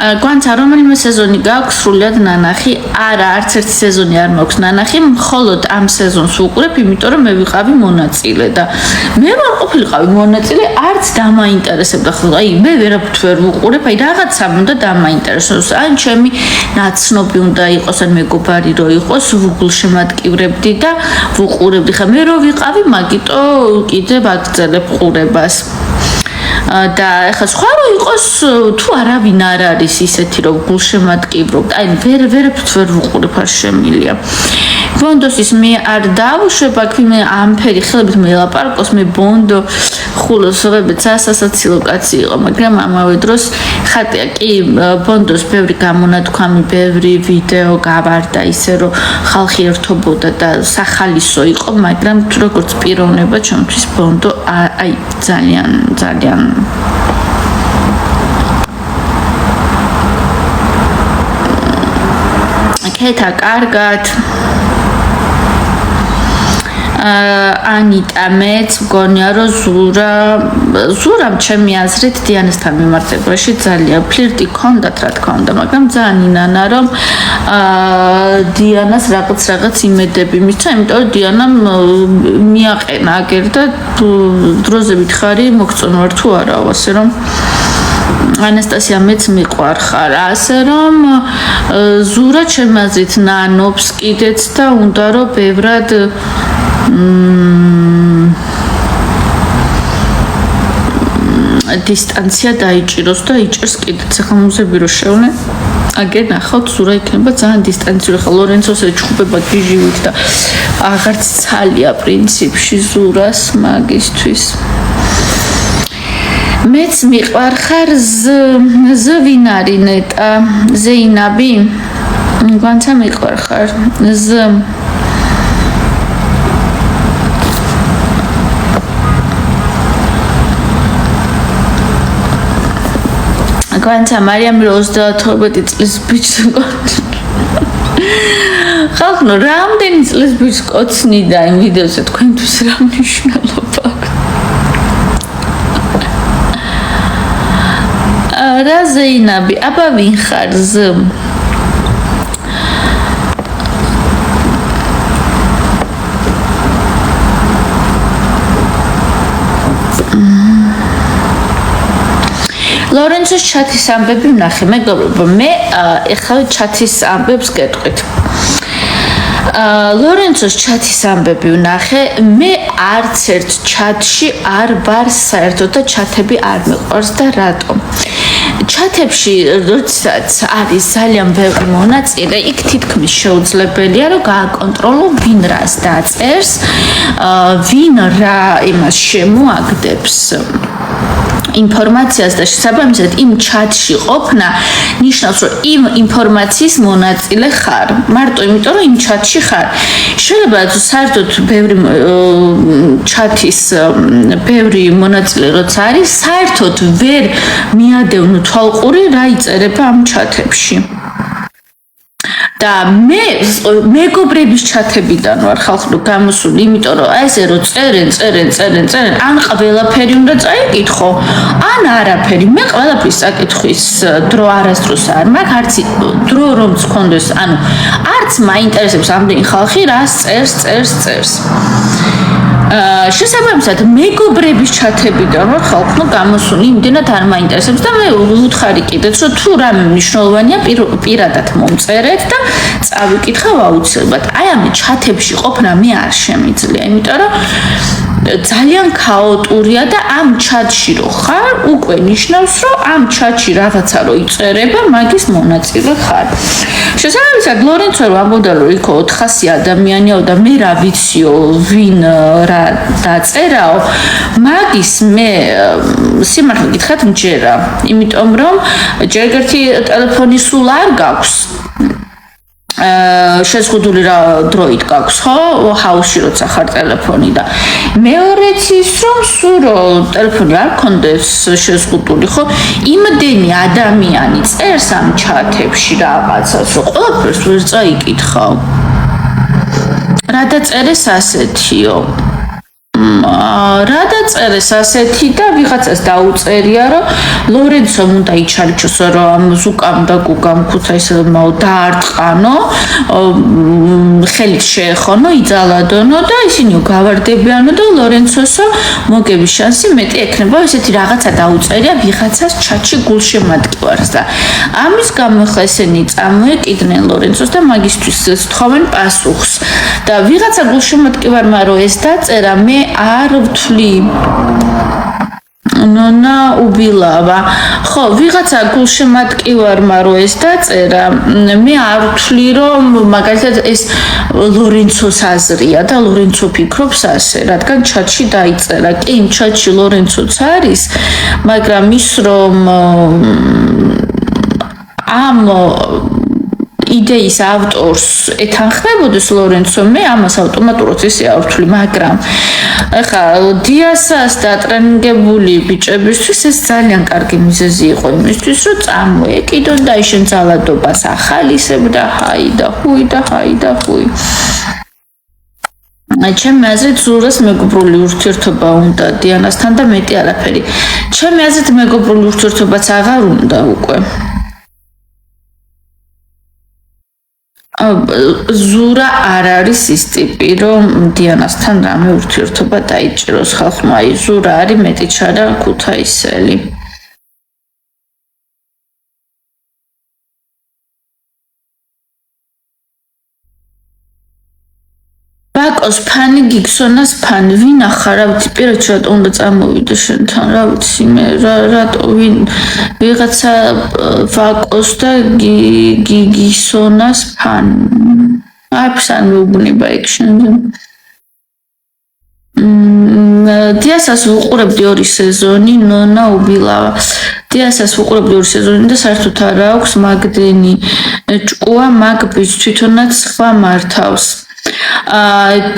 S1: გვანცა რომელიმე სეზონი გაქვს სრულად ნანახი? არა, არც ერთი სეზონი არ მაქვს ნანახი, მხოლოდ ამ სეზონს ვუყურებ, იმიტომ რომ მე ვიყავი მონაწილე და მე ვარ ყოფილიყავი მონაწილე, არც დამაინტერესებდა ხოლმე. აი, მე ვერაფერს ვერ ვუყურებ, აი რაღაცა უნდა დამაინტერესოს. ან ჩემი ნაცნობი უნდა იყოს, ან მეგობარი რო იყოს, ვუგულშემატკივრებდი და ვუყურებდი. ხა მე რო ვიყავი, მაგიტო კიდე ვაგრძელებ ყურებას. და ეხლა სხვა რო იყოს თუ არავინ არ არის ისეთი რომ გულშემატკივრობ აი ვერაფერს ვერ ვუყურებ არ შემილია ბონდოსის მე არ დავუშვებ აქ მე ამფერი ხელებით მელაპარაკოს მე ბონდო ხულოსოვები სასაცილო კაცი იყო მაგრამ ამავე დროს ხატია კი ბონდოს ბევრი გამონათქვამი ბევრი ვიდეო გავარდა ისე რომ ხალხი ერთობოდა და სახალისო იყო მაგრამ როგორც პიროვნება ჩემთვის ბონდო აი ძალიან კეთა კარგად ანიტა მეც მგონია რომ ზურამ ჩემი აზრით დიანასთან მიმართებაში ძალიან ფლირტი ქონდათ რა თქმა უნდა მაგრამ ძალიან ინანა რომ დიანას რაღაც იმედები მისცა იმიტომ რომ დიანამ მიაყენა აგერ და დროზე ვითხარი მოგწონ ვარ თუ არა ასე რომ ანასტასია მეც მიყვარხარ ასე რომ ზურა ჩემი აზრით ნანობს კიდეც და უნდა რომ ბევრად დისტანცია დაიჭიროს და იჭერს კიდეც ახლა მუზები რო შევნე აგერ ნახავთ ზურა იქნება ძალიან დისტანციური ხა ლორენცოს ეჩხუბება გიჟივით და აღარც ცალია პრინციპში ზურას მაგისთვის მეც მიყვარხარ ვინ არის ნეტა ზეინაბი განცა მიყვარხარ განცა მარიამი 34 წლის ბიჭს ხალხო რამდენი წლის ბიჭს კოცნიდა იმ ვიდეოზე თქვენთვის რა მნიშვნელობა რა ზეინაბი აბა ვინ ხარ ლორენცოს ჩათის ამბები ვნახე მეგობრებო მე ეხლა ჩათის ამბებს გეტყვით ლორენცოს ჩათის ამბები ვნახე მე არც ერთ ჩათში არ ვარ საერთოდ და ჩათები არ მიყვარს და რატომ ჩათებში როდესაც არის ძალიან ბევრი მონაწილე იქ თითქმის შეუძლებელია რომ გააკონტროლო ვინ რას დაწერს ვინ რა იმას შემოაგდებს ინფორმაციას და შესაბამისად იმ ჩატში ყოფნა ნიშნავს რომ იმ ინფორმაციის მონაწილე ხარ მარტო იმიტომ რომ იმ ჩატში ხარ შეიძლება საერთოდ ბევრი ჩატის ბევრი მონაწილე როცა არის საერთოდ ვერ მიადევნო თვალყური რა იწერება ამ ჩატებში და მე მეგობრების ჩათებიდან ვარ ხალხო გამოსული, იმიტომ რომ ესე რომ წერენ, ან ყველაფერი უნდა წაიკითხო, ან არაფერი. მე ყველაფრის წაკითხვის დრო არასდროს არ მაქვს, არც დრო რომ მქონდეს, ანუ არც მაინტერესებს ამდენი ხალხი რას წერს. შესაბამისად მეგობრების ჩათებიდან ვარ ხალხო გამოსული, იმდენად არ მაინტერესებს და მე ვუთხარი კიდეც რომ თუ რამე მნიშვნელოვანია პირადად მომწერეთ და წავიკითხავ აუცილებლად. აი ამ ჩათებში ყოფნა მე არ შემიძლია, იმიტომ რომ ძალიან ქაოტურია და ამ ჩატში რო ხარ, უკვე ნიშნავს რომ ამ ჩატში რაღაცა რო იწერება, მაგის მონაწილე ხარ. შესაბამისად ლორენცო რომ ამბობდა რომ იქ 400 ადამიანიო და მე რა ვიციო, ვინ რა დაწერაო, მაგის მე სიმართლე გითხრათ მჯერა, იმიტომ რომ ჯერ ერთი ტელეფონი სულ არ გაქვს. შეზღუდული რა დროით გაქვს ხო ჰაუსში როცა ხარ ტელეფონი და მეორეც ის რომ სურო ტელეფონი არ კონდეს შეზღუდული ხო იმდენი ადამიანი წერს ამ ჩათებში რაღაცას რომ ყველაფერს ვერ წაიკითხავ რა დაწერეს ასეთიო რა დაწერეს ასეთი და ვიღაცას დაუწერია რომ ლორენცომ უნდა იჩარიჩოსო რომ ამ ზუკამ და გუგამ ქუთაისელმა დაარტყანო ხელით შეეხონო იძალადონო და ისინი გავარდებიანო და ლორენცოსო მოგების შანსი მეტი ექნება ესეთი რაღაცა დაუწერია ვიღაცას ჩატში გულშემატკივარს და ამის გამო ხა ესენი წამოეკიდნენ ლორენცოს და მაგისთვის სთხოვენ პასუხს და ვიღაცა გულშემატკივარმა რომ ეს დაწერა მე არ ვთვლი ნონა უბილავა ხო ვიღაცა გულშემატკივარმა რომ ეს დაწერა მე არ ვთვლი რომ მაგალითად ეს ლორენცოს აზრია და ლორენცო ფიქრობს ასე რადგან ჩატში დაიწერა კი იმ ჩატში ლორენცოც არის მაგრამ ის რომ ამ იდეის ავტორს ეთანხმებოდეს ლორენცო მე ამას ავტომატურად ისე არ ვთვლი მაგრამ ეხა დიასას დატრენინგებული ბიჭებისთვის ეს ძალიან კარგი მიზეზი იყო იმისთვის რომ წამოეკიდონ და ისენ ძალადობას ახალისებდა ჰაი და ჰუი ჩემი აზრით ზურას მეგობრული ურთიერთობა უნდა დიანასთან და მეტი არაფერი ჩემი აზრით მეგობრული ურთიერთობაც აღარ უნდა უკვე ზურა არ არის ის ტიპი რომ დიანასთან რამე ურთიერთობა დაიჭიროს ხალხმა აი ზურა არის მეტი ჩარა ქუთაისელი ბაკოს ფანი გიგსონას ფანი ვინ ახარ რა ვიცი პირად რატო უნდა წამოვიდე შენთან რა ვიცი მე რატო ვინ ვიღაცა ბაკოს და გიგსონას ფანი არც არ მეუბნება იქ შენზე დიასას ვუყურებდი 2 სეზონი, ნონა უბილავა. დიასას ვუყურებდი 2 სეზონი და საერთოდ არ აქვს მაგდენი ჭკუა მაგბის თვითონაც სხვა მართავს.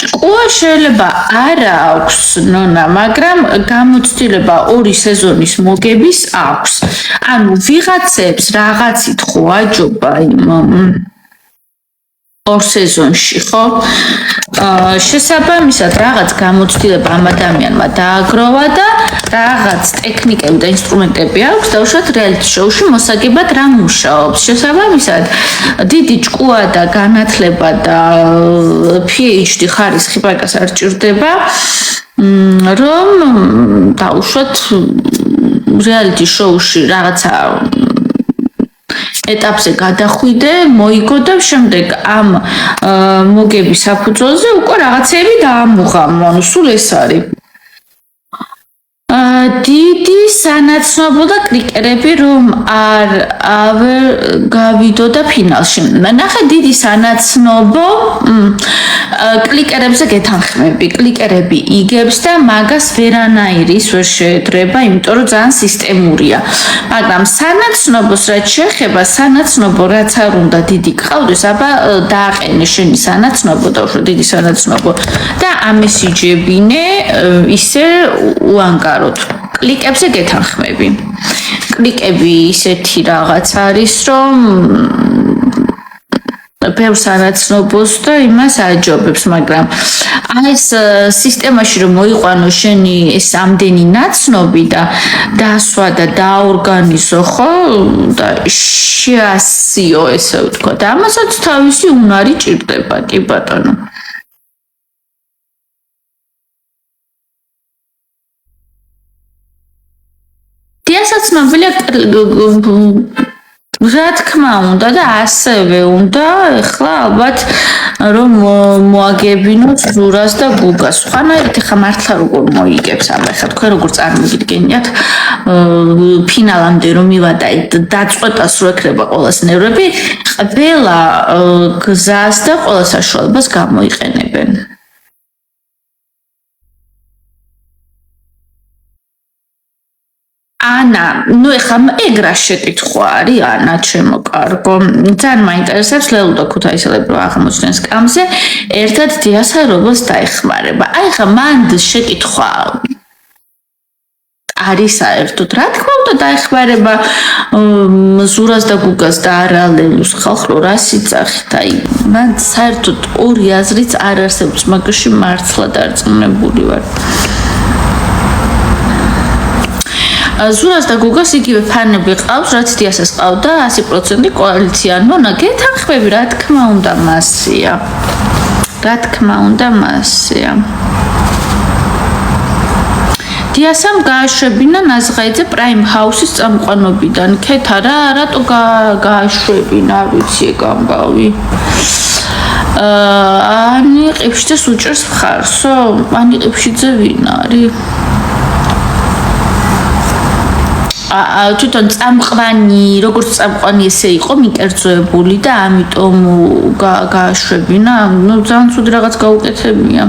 S1: ჭკუა შეიძლება არ აქვს ნონა, მაგრამ გამოცდილება 2 სეზონის მოგების აქვს. ანუ ვიღაცებს რაღაცით ხო აჯობა იმ 2 სეზონში, ხო? შესაბამისად რაღაც გამოცდილება ამ ადამიანმა დააგროვა და რაღაც ტექნიკები და ინსტრუმენტები აქვს და უშუალოდ რეალიტი შოუში მოსაგებად რა მუშაობს. შესაბამისად, დიდი ჭკუა და განათლება და PhD ხარისხი პაკას არ ჭირდება, რომ დაუშვათ რეალიტი შოუში რაღაცა ეტაპზე გადახვიდე, მოიგო და შემდეგ ამ მოგების საფუძველზე უკვე რაღაცები დაამუღამო, ანუ სულ ეს არის. დიდი სანაცნობო და კლიკერები რომ არ გავიდოდა ფინალში. ნახე დიდი სანაცნობო კლიკერებზე გეთანხმები. კლიკერები იგებს და მაგას ვერანაირის ვერ შეედრება, იმიტომ რომ ძალიან სისტემურია. მაგრამ სანაცნობოს რაც შეეხება, სანაცნობო რაც არ უნდა დიდი გყავდეს, აბა დააყენე შენი სანაცნობო და უშო დიდი სანაცნობო და ამესიჯებინე ისე უანგაროდ. კლიკებზე გეთანხმები. კლიკები ისეთი რაღაც არის, რომ ბევრ სანაცნობოს და იმას აჯობებს, მაგრამ ეს სისტემაში რომ მოიყვანო შენი ეს ამდენი ნაცნობი და დასვა და დაორგანიზო, ხო? და შეასიო, ესე ვთქვა. და ამასაც თავისი უნარი ჭირდება, კი ბატონო. დიასაც ნობილია რა თქმა უნდა და ასევე უნდა ახლა ალბათ რომ მოაგებინოთ ზურას და გუგას. ხანაერთ ხა მართლა როგორ მოიგებს ამ ახლა თქვენ როგორ წარმოგიდგენიათ ფინალამდე რომ მივადა დაწყვეტას რო ექნება ყოველას ნევრები, ყველა გზას და ყველა საშუალებას გამოიყენებენ. ანა, ну ეხლა ეგ რა შეკითხვა არის, ანა, ჩემო კარგო. ძალიან მაინტერესებს ლელუდა ქუთაისელები რო აღმოჩნდნენ სკამზე, ერთად დიასა როგორც დაეხმარება. აი ხა მან შეკითხვა არის საერთოდ, რა თქმა უნდა დაეხმარება ზურას და გუგას და არა ლელუს ხალხს რო რა სიძახით, აი მან საერთოდ ორი აზრიც არ არსებობს, მაგაში მართლა დარწმუნებული ვარ. ზურას და გუგას იგივე ფანები ყავს, რაც დიასას ყავდა 100% კოალიცია. ნონა, გეთანხმები, რა თქმა უნდა მასია. რა თქმა უნდა მასია. დიასამ გააშვებინა ნაზღაიძე პრაიმ ჰაუსის წამყვანობიდან. ქეთა რა, რატო გააშვებინა, არ ვიცი ეგ ამბავი. ანი ყიფშიძეს უჭერს მხარსო? ანი ყიფშიძე ვინ არის? თვითონ წამყვანი, როგორც წამყვანი ესე იყო მიკერძოებული და ამიტომ გააშვებინა, ну ძალიან ცუდი რაღაც გაუკეთებია.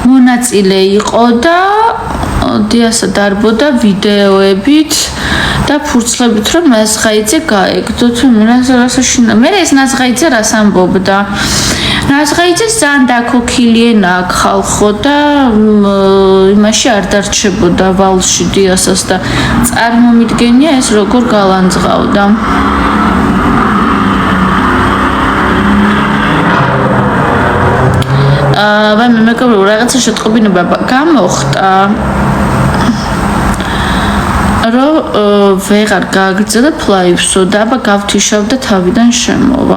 S1: მონაწილე იყო და დიასა დარბოდა ვიდეოებით და ფურცლებით რომ ნაზღაიძე გაეგდო თუ მე ეს ნაზღაიძე რას ამბობდა. ნაზღაიძეს ძალიან დაქოქილieნა აქ ხალხო და იმაში არ დარჩებოდა ვალში დიასას და წარმომიდგენია ეს როგორ გალანძღავდა. ვაი მე მეკობრე რაღაცა შეტყობინება გამოხდა რომ ვეღარ გააგრძელა ფლაივსო და აბა გავთიშავდა თავიდან შემოვა.